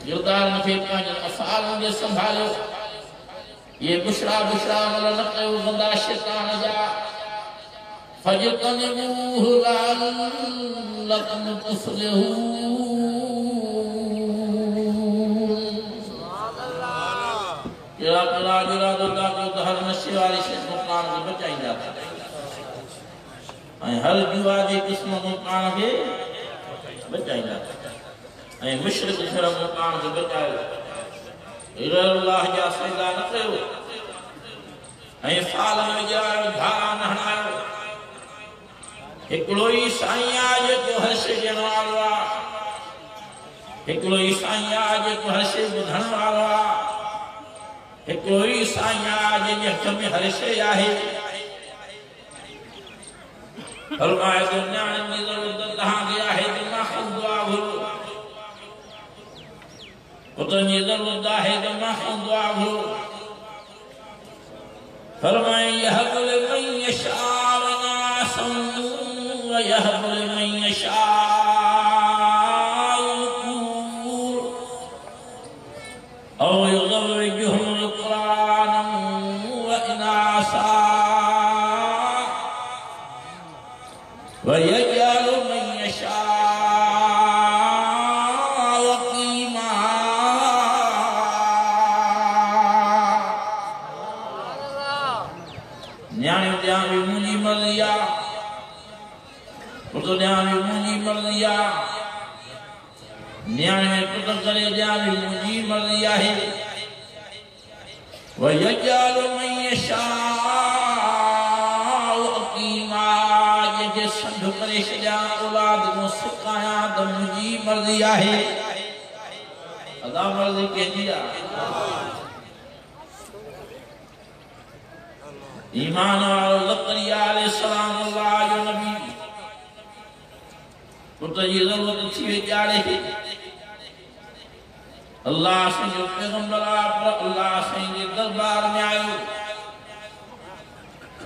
किरदारनि खे पंहिंजनि अफ़आलनि खे संभालियो ये बुशरा अमल न कयो गंदा शैतान जा फजतनिबूहु लअल्लकुम तुफ़्लिहून या इरादो ताकि हर नशे वाली शइ को पाण खे बचाईंदा ऐं हर जुआ जे क़िस्म को पाण खे बचाईंदा ऐं मुशरिक शर को पाण खे बचायो अल्लाह जा सजदा न कयो ऐं फाल में विझायो धारा न हणायो हिकिड़ो ई साईं आहे जेको हर शइ ॾियण वारो आहे हिकिड़ो ई साईं आहे जेको हर शइ ॿुधण वारो आहे हिकिड़ो ई साईं आहे जंहिंजे हथ में हर शइ आहे फरमाए थो न्याणियुनि जी ज़रूरत तव्हांखे आहे त मां खां दुआ घुरो पुटनि जी ज़रूरत आहे त मां खां दुआ घुरो फरमाए यहब लिमन यशाअ इनासन व यहब लिमन यशाअ ज़ुकूर औ युज़व्विजुहुम ज़ुक्रानन व इनासा व यजअलु मन यशाअ अक़ीमा न्याणियूं ॾियां बि मुंहिंजी मर्ज़ी आहे पुट ॾियां बि मुंहिंजी मर्ज़ी आहे न्याणे पुट करे ॾियां बि मुंहिंजी मर्ज़ी आहे वयजअलु मन यशाअ अक़ीमा जंहिंखे संढ करे छॾियां औलाद को सिकायां त मुंहिंजी मर्ज़ी आहे अदा मर्ज़ी कंहिंजी आहे ईमान वारो ज़करिया अलैहिस्सलाम अल्लाह जो नबी पुट जी ज़रूरत थी वीचारे अल्लाह साईं जो पैगंबर पर अल्लाह साईं जे दरबार में आयो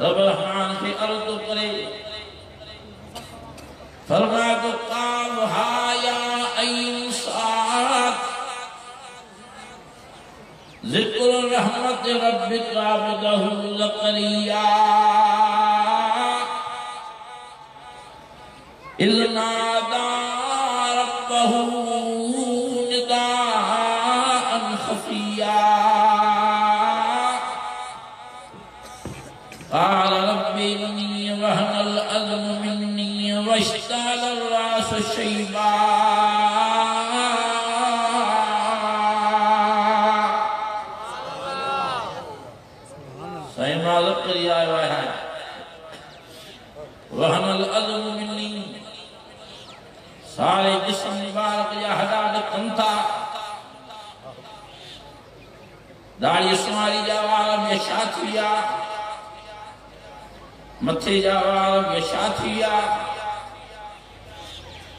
रब रहमान खे अर्ज़ तो करे फरमाया तो काल हाया ऐन सात ज़िक्र रहमत रब्बिका अब्दहु ज़करिया इज़ नादा रब्बहु निदाअन खफिया क़ाल रब्बि इन्नी वहनल अज़्मु मिन्नी वश्तअल अर्रासु शैबा सैमा ज़करिया है वहनल अज़्मु मिन्नी सारे जिस्म मुबारक या हदाद कंथा दाढ़ी सुमारी जा वाल में शाथिया मथे जा वाल में शाथिया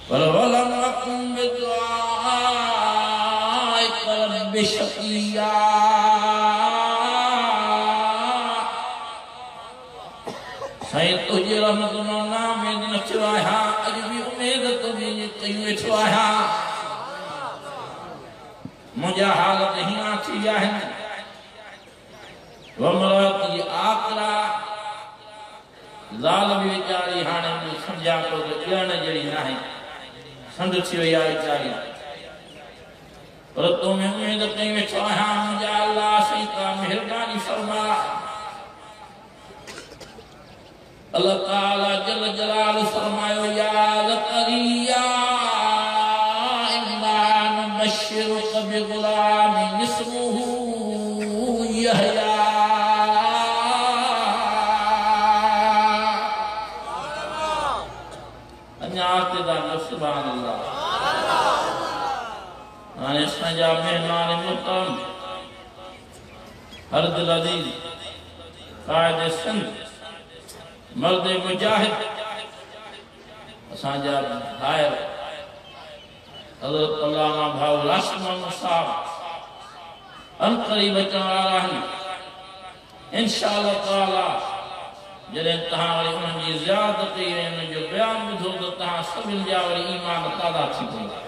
पर वलम अकुम बिदुआइक रब्बि शकिया सही तुझे रहमत नाम में नचवाया अज भी उम्मीद तुझे कहीं वेठवाया मुझे हालत ही आती है वमरत ये आकरा ज़ालिम बेचारी हाने मुझे समझा को ॼण जड़ी ना है संद थी वई आहे बेचारी पर तो में उम्मीद कहीं वेठवाया मुझे अल्लाह सही का मेहरबानी फरमा अल्लाह ताला जल जलाल फरमायो या ज़करिया इन्ना नुबश्शिरुक बिग़ुलामिन इस्मुहु यहया अन्यातिदा सुभान अल्लाह आने सजा मेहमान मुहतरम हर दिल अजीज कायदे सिंध मर्द मुजाहिद असांजा भाइर हज़रत अल्लामा भाऊ लाशिक मोहम्मद साहब अनक़रीब अचण वारा आहिनि इंशाअल्लाह ताला जॾहिं तव्हां वरी उन्हनि जी ज़ियारत कई ऐं उन्हनि जो बयानु ॿुधो त तव्हां सभिनि जा वरी ईमान ताज़ा थी पवंदा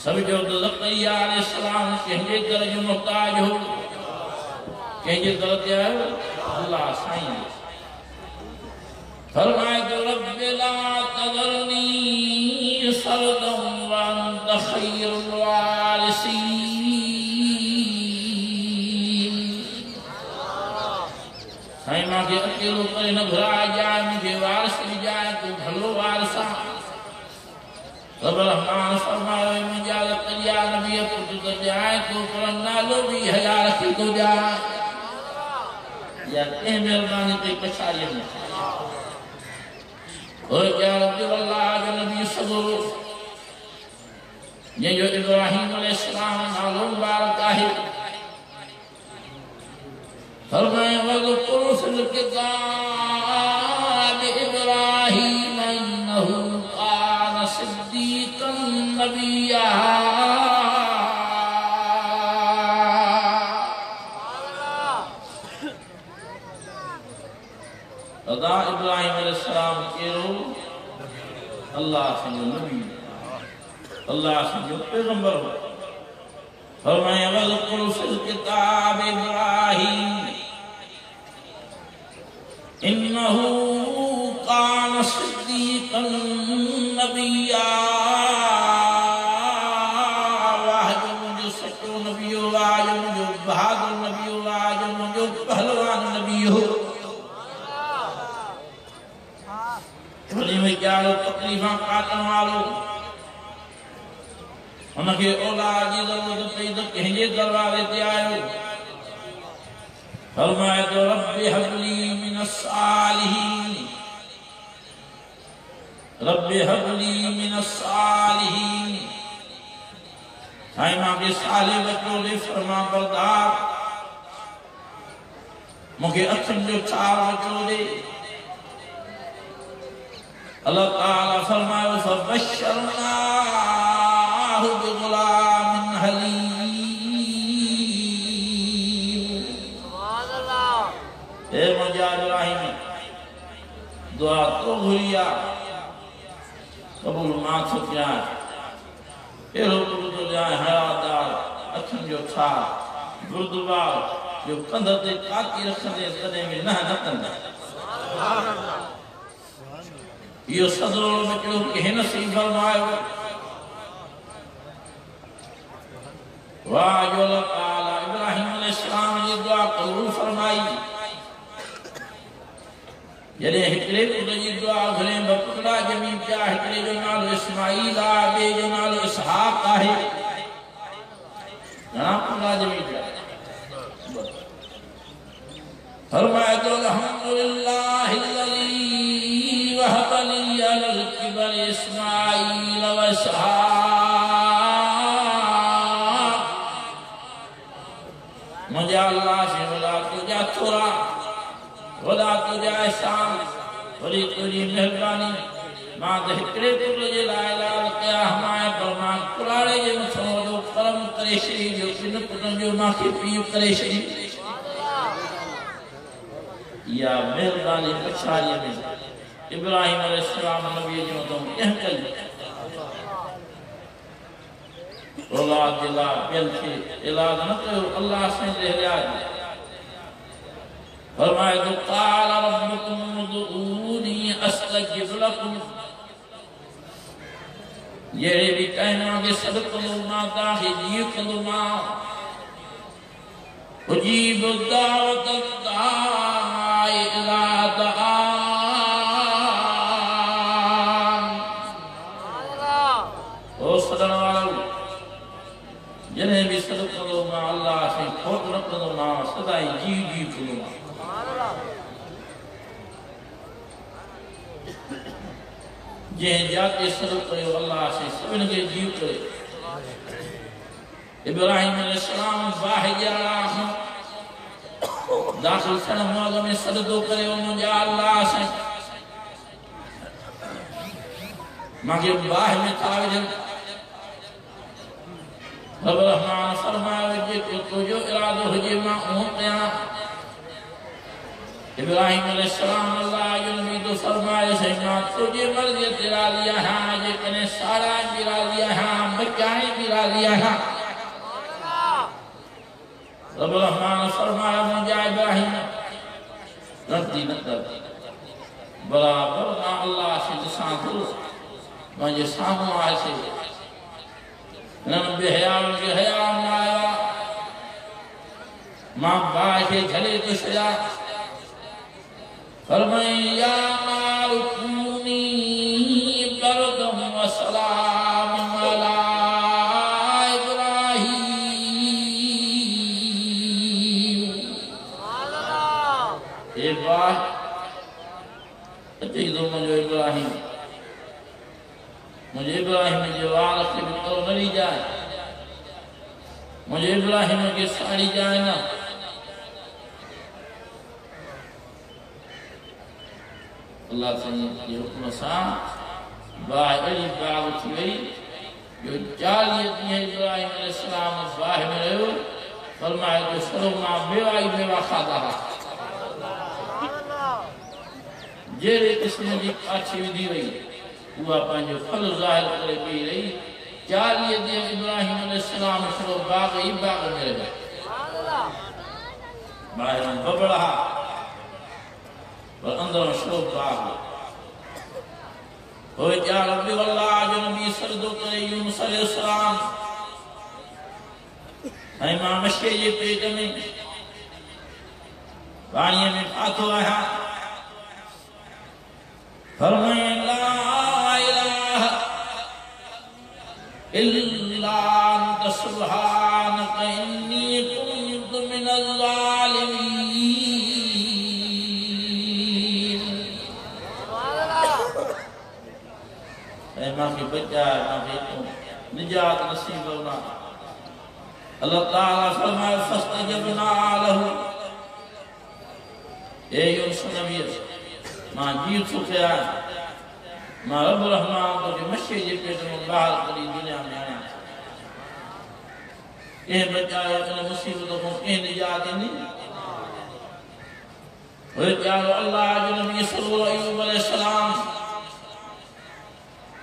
सम्झो त ज़करिया अलैहिस्सलाम कंहिंजे दर जो मुहताज हो कंहिंजे दर ते आयो अल्लाह साईं फरमाए तो रब्बि ला तज़रनी फ़र्दन व अंत ख़ैरुल वारिसीन साईं मांखे अकेलो करे न घुराए जाए मुझे वारिस ॾिजाए तूं भलो वारिस आहे रब रहमान फरमायो मुंहिंजा ज़करिया नबीअ पुट त ॼाए तूं पर नालो बि हया रखी थो ॼाए या ए मेहरबानी ते पछाड़ी में ओ या रब्बी अल्लाह जो नबी सगुरो ये जो इब्राहिम अलैहिस्सलाम नालो मुबारक आहे फरमाए वज़कुर फिल किताब इब्राहिम इन्नहु कान सिद्दीक़न नबिय्या अदा इब्राहिम अलैहिस्सलाम केरो अल्लाह संजो नबी अल्लाह संजो पैगंबर फरमाया वज़कुर फिल किताब इब्राहिम इन्नहु कान सिद्दीक़न नबिय्या वाह जो मुझे सच्चो नबी हो वाह जो मुझे बहादुर नबी हो वाह जो मुझे पहलवान नबी हो में क्या तकलीफा काटन वालो उनके औलाद जी जरूरत पई तो कंहिंजे दरवाजे ते आयो फरमाए तो रब्बि हबली मिनस सालिहीन रब्बि हबली मिनस सालिहीन साईं मांखे साले बच्चो दे फरमा बरदार मूंखे अखियुनि जो चार बच्चो दे अल्लाह ताला फरमायो फबश्शरनाहु बिग़ुलामिन हलीम सुभान अल्लाह ए मुझा इब्राहिम दुआ तो घुरिया कबूल मां छो क्या एरो गुरु जाए हयादार अखन जो छा गुरुद्वार जो कंध ते काती रखंदे तने में न कंदा यो सदोल में जो के नसीब फरमायो वाह जो ताला इब्राहिम अलैहिस्सलाम जी दुआ कबूल फरमाई जॾहिं हिकिड़े पुट जी दुआ घणे बपुड़ा ॼमी पिया हिकिड़े जो नालो इस्माईल आहे ॿिए जो नालो इसहाक आहे घणा पुट ॼमी पिया फरमाए थो अल्हम्दुलिल्लाहिल्लज़ी वहब ली अलल किबर इस्माईल व इसहाक मुंहिंजा अल्लाह से वला तुंहिंजा थोरा वला तुझा एहसान वरी तुझी मेहरबानी मां त हिकिड़े पुट जे लाइ लाल कया हमाए पर मां कुलाड़े जे मथां वॾो करम करे छॾी जो ॿिनि पुटनि जो मूंखे पीउ करे छॾी इहा मेहरबानी पछाड़ीअ में इब्राहिम अलैहिस्सलाम नबीअ जे मथां कंहिं कई औलाद जे लाइ ॿियनि खे इलाज न कयो अलाह सां हिदायत फरमाए तो क़ाल रब्बुकुम उदऊनी अस्तजिब लकुम ये भी कहना के सदक़ो माता के जीव कदमा उजीब दावत दाई इला दान ओ सदन वालों जने भी सदक़ो मा अल्लाह से खोट रखो मा सदाई जीव कदमा जे जाते सर कयो अल्लाह से सभिनि खे जीव करे इब्राहिम अलैहिस्सलाम बाहिजारा दाखिल थियण मौज में सजदो करे मुंहिंजा अल्लाह से मूंखे बाहि में था विझनि रब रहमान फरमायो जेको तुंहिंजो इरादो हुजे मां उहो कयां इब्राहिम अलैहिस्सलाम अल्लाह जो नबी तो फरमाए से मां तुझे मर्जी ते राज़ी आहियां जेकॾहिं सारा भी राज़ी आहियां बचाए भी राज़ी आहियां रब रहमान फरमाया मुंहिंजा इब्राहिम गलती न कर बराबर मां अल्लाह से ॾिसां थो मुंहिंजे साम्हूं आहे से हिननि बेहयाउनि खे हया न आया मां बाहि खे झले थो छॾियां फरमाए या नारु कूनी बरदम व सलाम अला इब्राहिम ए बाह अचे तो मुझे इब्राहिम जे वाल खे भी तो न ॾी जाए मुझे इब्राहिम के साड़ी जाए ना अल्लाह के हुक्म से बाहि अड़ी बाग थी वही जो 40 ॾींहं इब्राहिम अलैहिस्सलाम बाहि में रहियो फरमाए तो सरो मां मेवा ई मेवा खाधा जहिड़े क़िस्म जी काछी विधी वई उहा पंहिंजो फल ज़ाहिर करे पई रही 40 ॾींहं इब्राहिम अलैहिस्सलाम सरो बाग ई बाग में रहियो ॿाहिरां बबड़ा और अंदर शोक बाग हो या रब्बी अल्लाह जो नबी सरदो करे यूनुस अलैहिस्सलाम ऐं मां मछी जे पेट में पाणीअ में फाथो आहियां फरमाए ला इलाहा इल्ला अंत सुब्हानक इन्नी कुन्तु मिनल ज़ालिमीन मां के बचा मां के निजात नसीब होना अल्लाह ताला फरमाए फस्तजबना लहू ए यूनुस नबी मां जीव सुखया मां रब रहमान तो के मच्छी जे पेट में बाहर करी दुनिया में आया के बचाए उन मुसीबत को के निजात नहीं और यार अल्लाह जो नबी सल्लल्लाहु अलैहि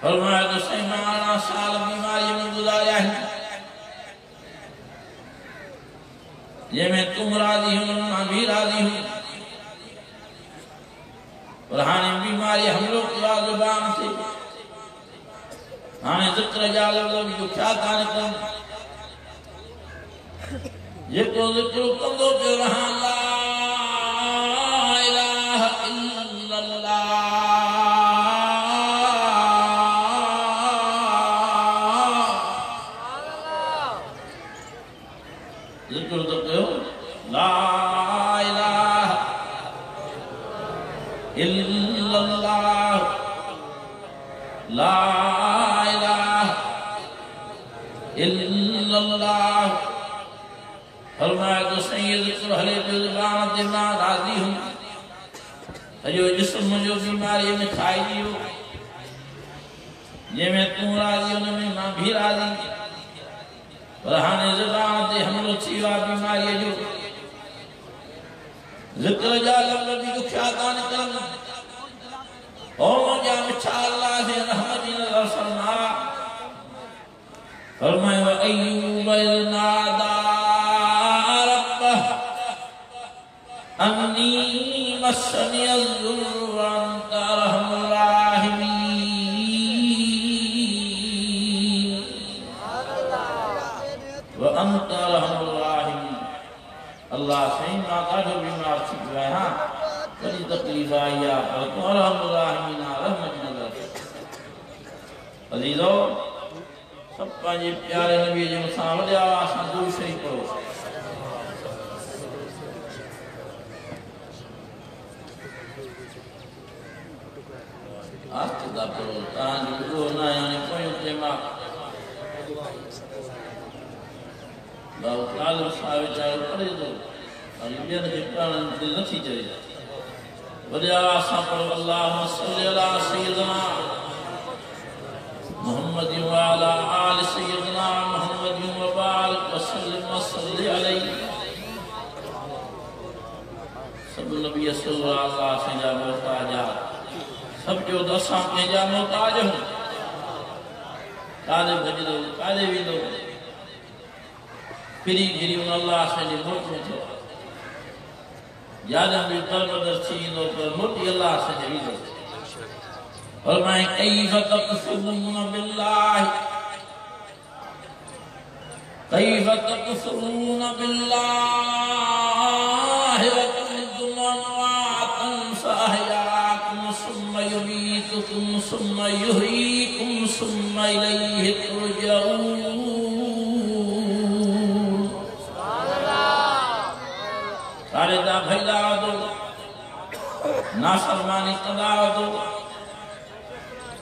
फरमाया तो सही 12 साल बीमारी में गुजारा है ये मैं तुम राजी हूँ मैं भी राजी हूँ और हाने बीमारी हम लोग की जुबान से हाने जिक्र जाल जो क्या कान कम ये तो जिक्र कम दो पे रहा ला इलाहा इल्लल्लाह जिक्र तो कहो ला इलाहा इल्लल्लाह ला इलाहा इल्लल्लाह फरमाया तो सैयद हले जुबान ते मां राजी हूं अजो जिस्म जो बीमारी में खाई दियो ये मैं तू राजी हूं में मां भी राजी पर हाने जुबान ते हमलो थीवा बीमारी जो जिक्र जा लफ्ज़ भी दुखिया कान करन ओ मुझा मिठा अल्लाह से रहमत नज़र फरमा फरमाया व अय्यूब नादा रब्बह अन्नी मस्सनी अज़्ज़ुर्र व अंत अरहमुर राहिमीन व अंत अरहमुर राहिमीन अल्लाह सही माता जो बीमार थी गए हां बड़ी तकलीफ आई या पर तो अरहमुर राहिमीन रहमत नज़र अजीजो सब पांजे प्यारे नबी जे मसा वड्या असां दुरूद शरीफ पढ़ो आज दा पढ़ो तां जो ना यानी कोई ते मा बाउ काल सावे चाहे पढ़े दो और ये के प्राण दिल नथी चले वड्या असां पढ़ो अल्लाहुम्मा सल्ली अला सय्यिदना मोहम्मद व अला आल सय्यिदना मोहम्मद व बारिक व सल्लिम व सल्ली अलैहि सब नबी सल्लल्लाहु अलैहि वसल्लम मोहताज सब जो दसा के जा मोहताज हूं काले भजदो काले विदो फिरी गिरी अल्लाह से मोट में थो याद में दरबदर थी नो पर मोटी अल्लाह से विदो फरमाए कैफ तकफुरून बिल्लाह व कुंतुम अमवातन फअहयाकुम सुम्मा युमीतुकुम सुम्मा युहयीकुम सुम्मा इलैहि तुरजऊन सारे दा भैला दो नाफरमानी कदा दो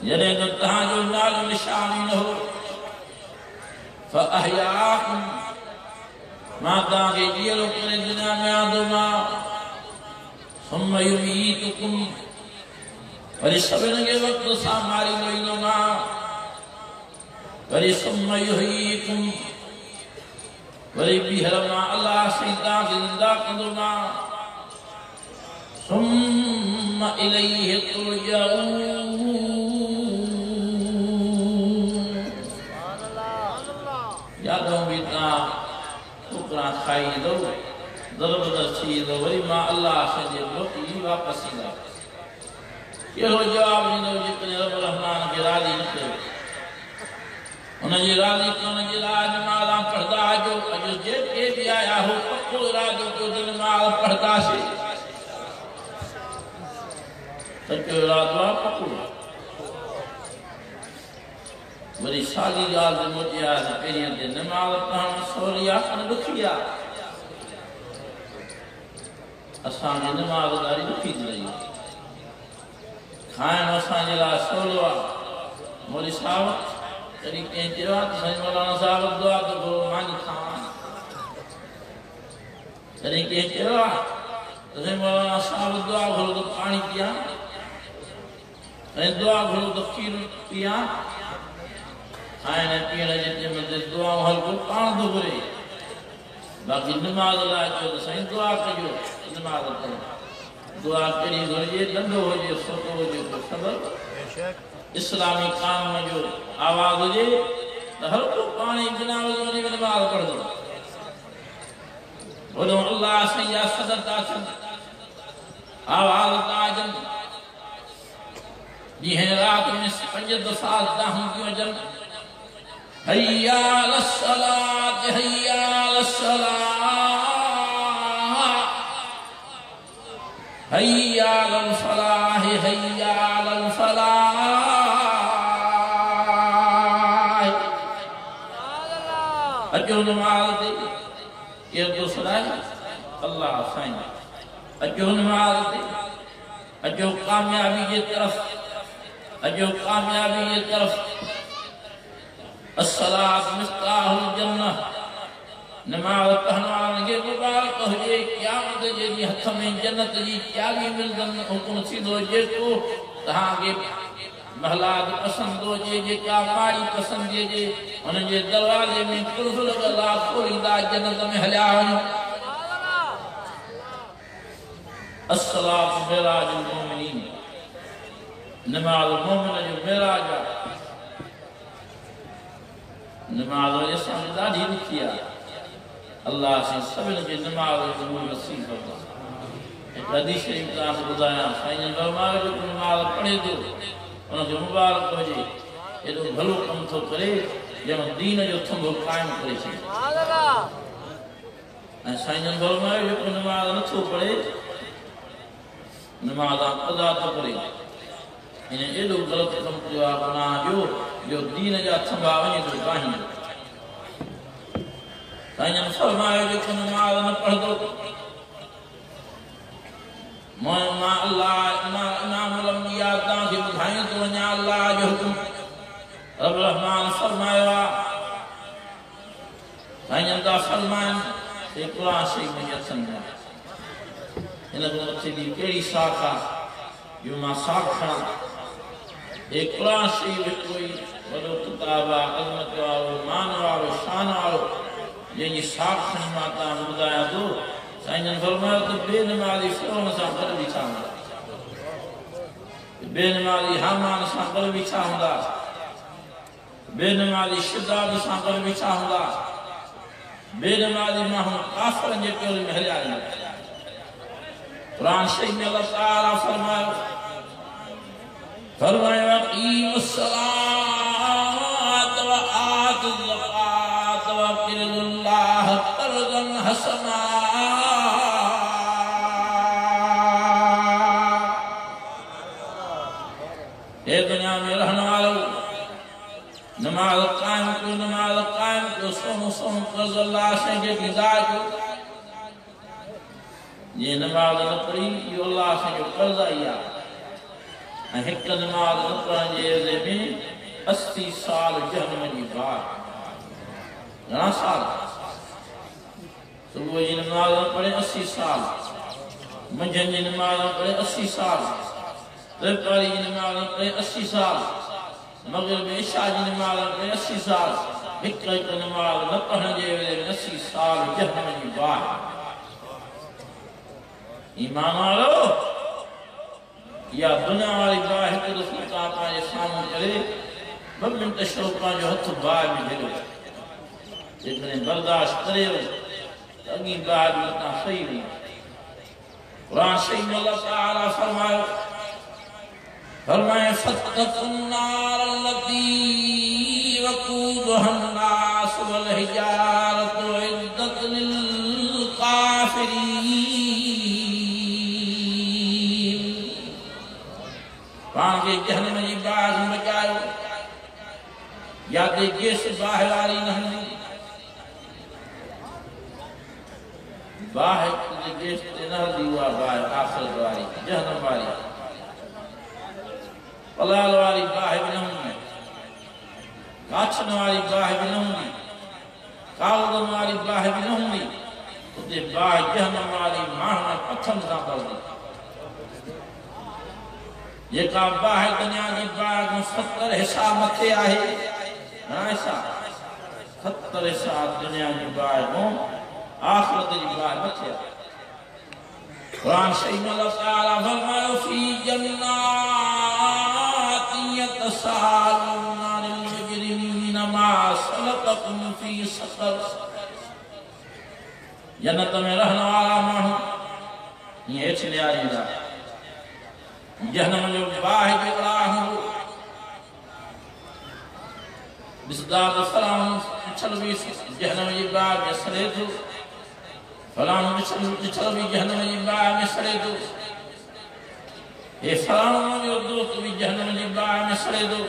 यदे तो तहां जो नाल निशानी न हो फअहयाकुम माता के जियो करे दुनिया में आदो मा सुम्मा युमीतुकुम वरी सबन के वक्त सा मारी लोइनो मा वरी सुम्मा युहयीकुम वरी बिहरमा अल्लाह सीता जिंदा कंदो मा सुम्मा इलैहि तुरजऊन यादों बीता टुकड़ा खाई दो दरबदर थी दो वरी मां अल्लाह से जे रोटी वापस ईंदा ये हो जवाब ॾींदो जेकॾहिं रब रहमान खे राज़ी न कयो उनजे राज़ी करण जे लाइ नमाज़ पढ़ंदा जो अॼु जेके बि आया हो पको इरादो कयो नमाज़ पढ़ंदासीं सचो इरादो आहे पको वरी साॻी ॻाल्हि ते मोटी आहे त पहिरीं ते नमाज़ पढ़णु सवली आहे पर ॾुखी आहे असांजी नमाज़ ॾाढी ॾुखी थी रही आहे खाइणु असांजे लाइ सवलो आहे मोदी साहिब कॾहिं कंहिं चयो आहे त साईं मौलाना साहिब दुआ त थोरो मानी खावां कॾहिं कंहिं चयो आहे त साईं मौलाना साहिब दुआ घुरो त पाणी पियां ऐं दुआ घुरो त खीर पियां खाइण पीअण जे टाइम ते दुआऊं हर को पाण थो घुरे बाक़ी नमाज़ लाइ चयो त साईं दुआ कजो नमाज़ पढ़ो दुआ करी घुरिजे नंढो हुजे सोटो हुजे को ख़बर इस्लामी कानून जो आवाज़ हुजे त हर को पाणी बिना वज़ू में नमाज़ पढ़दो वॾो अल्लाह सैया सदर ता आवाज़ ताजन जीअं रात में 5 दफ़ा दाहूं क्यों जन हय्या अलस्सलात हय्या अलस्सलाह हय्या अलल फलाह हय्या अलल फलाह अजो नमाज़ दे ये दूसरा अल्लाह साईं अजो नमाज़ दे अजो कामयाबी की तरफ अजो कामयाबी की तरफ अस्सलात मिफ्ताहुल जन्नह नमाज़ पढ़ण के मुबारक हुजे क़यामत जे ॾींहुं हथ में जन्नत जी 40 मिलंदन हुकुम थींदो जेको तव्हांखे महलात पसंदि हुजे जेका माड़ी पसंदि हुजे हुन जे दरवाज़े में कुल्फ लॻल आहे खोलींदा जन्नत में हलिया वञो अस्सलात मिराजुल मोमिनीन नमाज़ मोमिन जो मिराज आहे नमाज़ असां ॾाढी ॾुखी आहे अल्लाह से सभिनि खे नमाज़ ज़रूरु नसीब कंदो हिकु हदीस शरीफ़ तव्हांखे ॿुधायां साईं फरमायो जेको नमाज़ पढ़े थो उनखे मुबारक हुजे एॾो भलो कमु थो करे ॼण दीन जो थंभो क़ाइमु करे छॾे ऐं साईं फरमायो जेको नमाज़ नथो पढ़े नमाज़ अदा थो करे हिन एॾो ग़लति कमु कयो आहे गुनाह जो दीन जा थंभा वञे थो गाहींदो साईं फरमायो जेको नमाज़ न पढ़ंदो मां अल्लाह इनाम अलंबिया तव्हांखे ॿुधायूं थो वञा अल्लाह जो हुकुम रब रहमान फरमायो आहे साईं था फरमाइनि ते क़ुर शरीफ़ में अथनि हिन खां मथे बि कहिड़ी साख आहे जो मां साख खणां हे क़ुर शरीफ़ हिकिड़ो ई वॾो किताब आहे अज़मत वारो मान वारो शान वारो जंहिंजी साख खणी मां तव्हांखे ॿुधायां थो साईं फरमायो त बेनमाज़ी फ़िरौन सां गॾु बीठा हूंदा बेनमाज़ी हामान सां गॾु बीठा हूंदा बेनमाज़ी शिदाद सां गॾु बीठा हूंदा बेनमाज़ी माण्हू काफ़िरनि जे पेर में हलिया वेंदा क़ुर शरीफ़ में अल्लाह ताला फरमायो अक़ीमुस्सलात व आतुज़ ज़कात व क़रिदुल्लाह क़र्ज़न हसना दुनिया में रहने वालों नमाज कायम को सोनो सोनो कर्ज अल्लाह से जे निगाह जो ये नमाज न पढ़ी यो अल्लाह से जो कर्ज आई है एक नमाज न पढ़ण जे में 80 साल जहन्नम जी बात घणा साल सुबह जी नमाज न पढ़े 80 साल मंझंदि जी नमाज न पढ़े 80 साल दोपहरी जी नमाज न पढ़े 80 साल मगरिब में इशा जी नमाज न पढ़े 80 साल एक नमाज न पढ़ण जे में 80 साल जहन्नम जी बात ईमान वारो या दुनिया वाली बात हिकु दफ़ो तव्हां पंहिंजे साम्हूं करे 2 मिंट शो पंहिंजो हथ बाहि में भेॼो जेकॾहिं बर्दाश्त करे त अॻी बाहि में तव्हां सही हुई क़ुर शरीफ़ में अल्लाह ताला फरमायो फतकुन्नार अल्लती वक़ूदुहा अन्नास वल हिजारतु उइद्दत लिल काफ़िरीन पाण खे जहन्नम जी बाहि में बचायो या ते गैस बाहि वारी न हूंदी बाहि ते गैस ते न हलंदी उहा बाहि आख़िरत वारी जहन्नम वारी पलाल वाली बाहि भी न होंगी काछन वाली बाहि भी न होंगी कालदन वाली बाहि भी न होंगी उते बाहि जहन्नम वाली माण्हू पथन सां पवंदी जेका बाहि दुनिया जी बाहि खां 70 हिसा मथे आहे घणा हिसा 70 हिसा दुनिया जी बाहि खां आख़िरत जी बाहि मथे आहे कुरान शरीफ में अल्लाह ताला फरमायो फी जन्नाति यतसालूना अनिल मुजरिमीना मा सलककुम फी सक़र। जन्नत में रहने वाला माण्हू ये हेठि निहारींदा, जहन्नम जो बाहि जो अलाह बिस्दार सलाम छलवी जहन्नम जी बाग में सड़े थो, फलाम छलवी जहन्नम जी बाग में सड़े थो, ये फलाम जो दोस्त भी जहन्नम जी बाग में सड़े थो।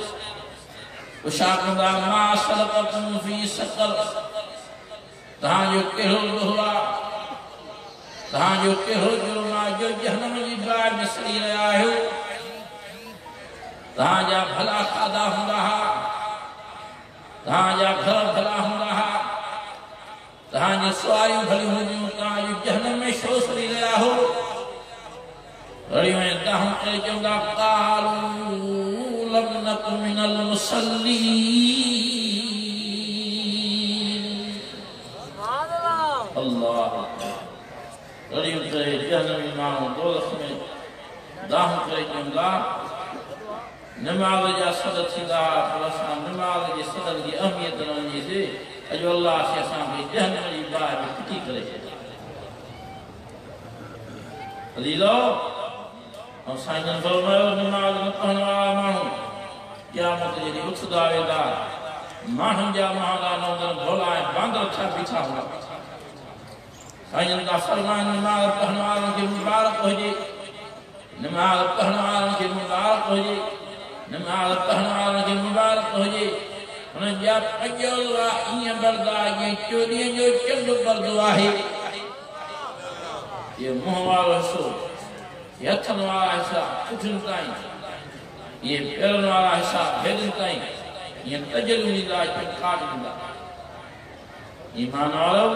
उशाकंदा मा सलककुम फी सक़र, तहां जो कहिड़ो हुआ, तहां जो कहिड़ो जुर्म आहे जो जहन्नम जी बाग में सड़ी रहिया आहियो। तहां जा भला खाधा हूंदा हा, तहां जा घर भला हूंदा हा, तहां जी सुवारियूं भलियूं हूंदियूं, तहां जो जहन्नम में छो सड़ी रहिया हो। वरी तहां करे चवंदा क़ालू लम नकु मिनल मुसल्लीन। अल्लाह वरी करे जहन्नमी माण्हू दोज़ख में दाह करे चवंदा नमाज़ जा सद थींदा, पर असां नमाज़ जे सदन जी अहमियत न वञीसीं। अॼु अल्लाह से असांखे जहन्नम जी बाहि में फिटी करे छॾियो। अज़ीज़ो ऐं साईं जन फरमायो नमाज़ न पढ़ण वारा माण्हू क़यामत जे ॾींहुं उथंदा वेंदा, माण्हुनि जा महाना न हूंदनि, भोला ऐं बांदर छा बीठा हूंदा। साईं जन का फरमान नमाज़ पढ़ण वारनि खे मुबारक हुजे, नमाज़ पढ़ण वारनि खे मुबारक हुजे, नमाज़ पढ़ण वारनि खे मुबारक हुजे। हुननि जा पंज रोज़ा ईअं बरदा जीअं चोॾींहं जो चंड बरदो आहे। ये मुंहं वारो हिसो, ये हथनि वारा हिसा पुठियुनि ताईं, ये पेरनि वारा हिसा भेॾनि ताईं, ईअं तजलियूं ॾींदा, चमकाट ॾींदा। ईमान वारो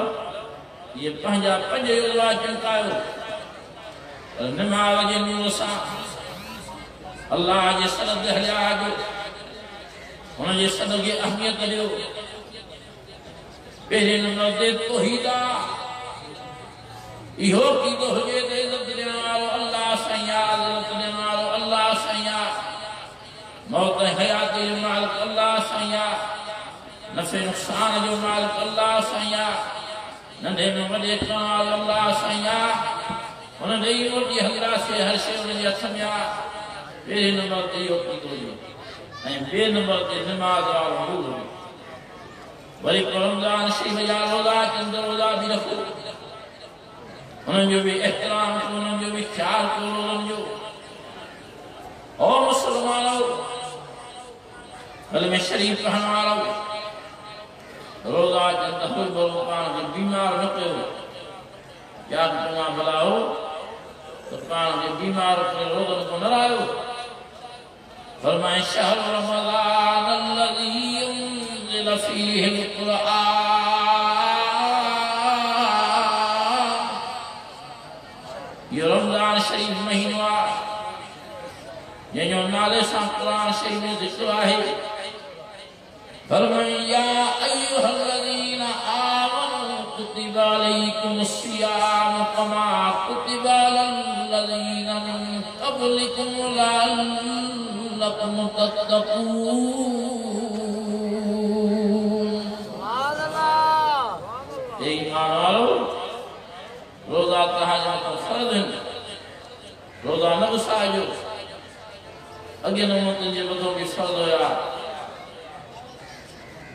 ये पंहिंजा पंज रोज़ा चमकायो, पर नमाज़ जे नूर सां अल्लाह जे सनद हलिया जो, हुन जे सनद खे अहमियत ॾियो। पहिरें नंबर ते तौहीद इहो कीदो हुजे त इज़त ॾियण वारो अल्लाह साईं आहे, इज़त ॾियण वारो अल्लाह साईं आहे, मौत ऐं हयाती जो मालिक अल्लाह साईं आहे, नफ़े नुक़सान जो मालिक अल्लाह साईं आहे, नंढे में वॾे करण वारो अल्लाह साईं आहे। हुन ॾेई रोटी हंदासीं, हर शइ हुनजे हथ में आहे। पहिरें नंबर ते इहो कीदो हुजे ऐं ॿिए नंबर ते नमाज़ वारो रूल हुजे। वरी रमज़ान शरीफ़ जा रोज़ा चंद रोज़ा बि रखो, हुननि जो बि एहतराम कयो, हुननि जो बि ख़्यालु कयो रोज़नि जो। ओ मुसलमानो, कलमे शरीफ़ पढ़ण वारो रोज़ा चंद हर भलो पाण खे बीमार न कयो। या तव्हां भला हो त पाण खे बीमार करे रोज़नि को न रहियो। फरमाए शहर रमज़ान अल्लज़ी उन्ज़िल फ़ीहिल क़ुरआन, ये रमज़ान शरीफ़ महीनो आहे जंहिंजो नाले सां क़ुरान शरीफ़ में ज़िक्र आहे। फरमाए या अय्युहल्लज़ीना आमनू कुतिबा अलैकुमुस्सियाम कमा कुतिबा अलल्लज़ीना मिन क़ब्लिकुम लअल्लकुम तत्तक़ून। ए ईमान वारो, रोज़ा तव्हांजे मथां फ़र्ज़ आहिनि, रोज़ा न विसारिजो। अॻे उम्मतनि जे मथां बि फ़र्ज़ हुया,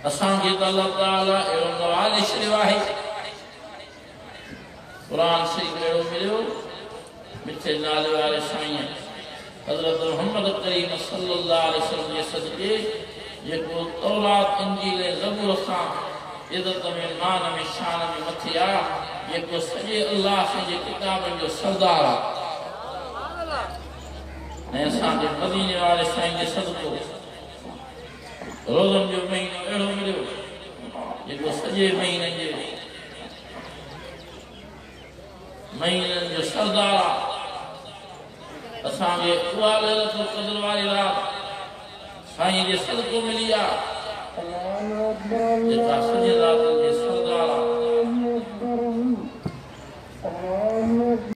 असांखे त अल्लाह ताला अहिड़ो नवाज़े छॾियो आहे। क़ुरान शरीफ़ अहिड़ो मिलियो मिठे नाले वारे साईं हज़रत मुहम्मद करीम सल्लल्लाहु अलैहि वसल्लम जे सदक़े, जेको तौरात इंजील ऐं ज़बूर सां इज़त में मान में शान में मथे आहे, जेको सॼे अल्लाह जे किताबनि जो सरदार आहे। ऐं असांजे मदीने वारे साईं जे सदक़ो रोज़नि जो महीनो अहिड़ो मिलियो जेको सॼे महीननि जो सरदार आहे। असांखे उहा लैलतुल क़द्र वारी रात साईं जे सदक़ो मिली आहे, जेका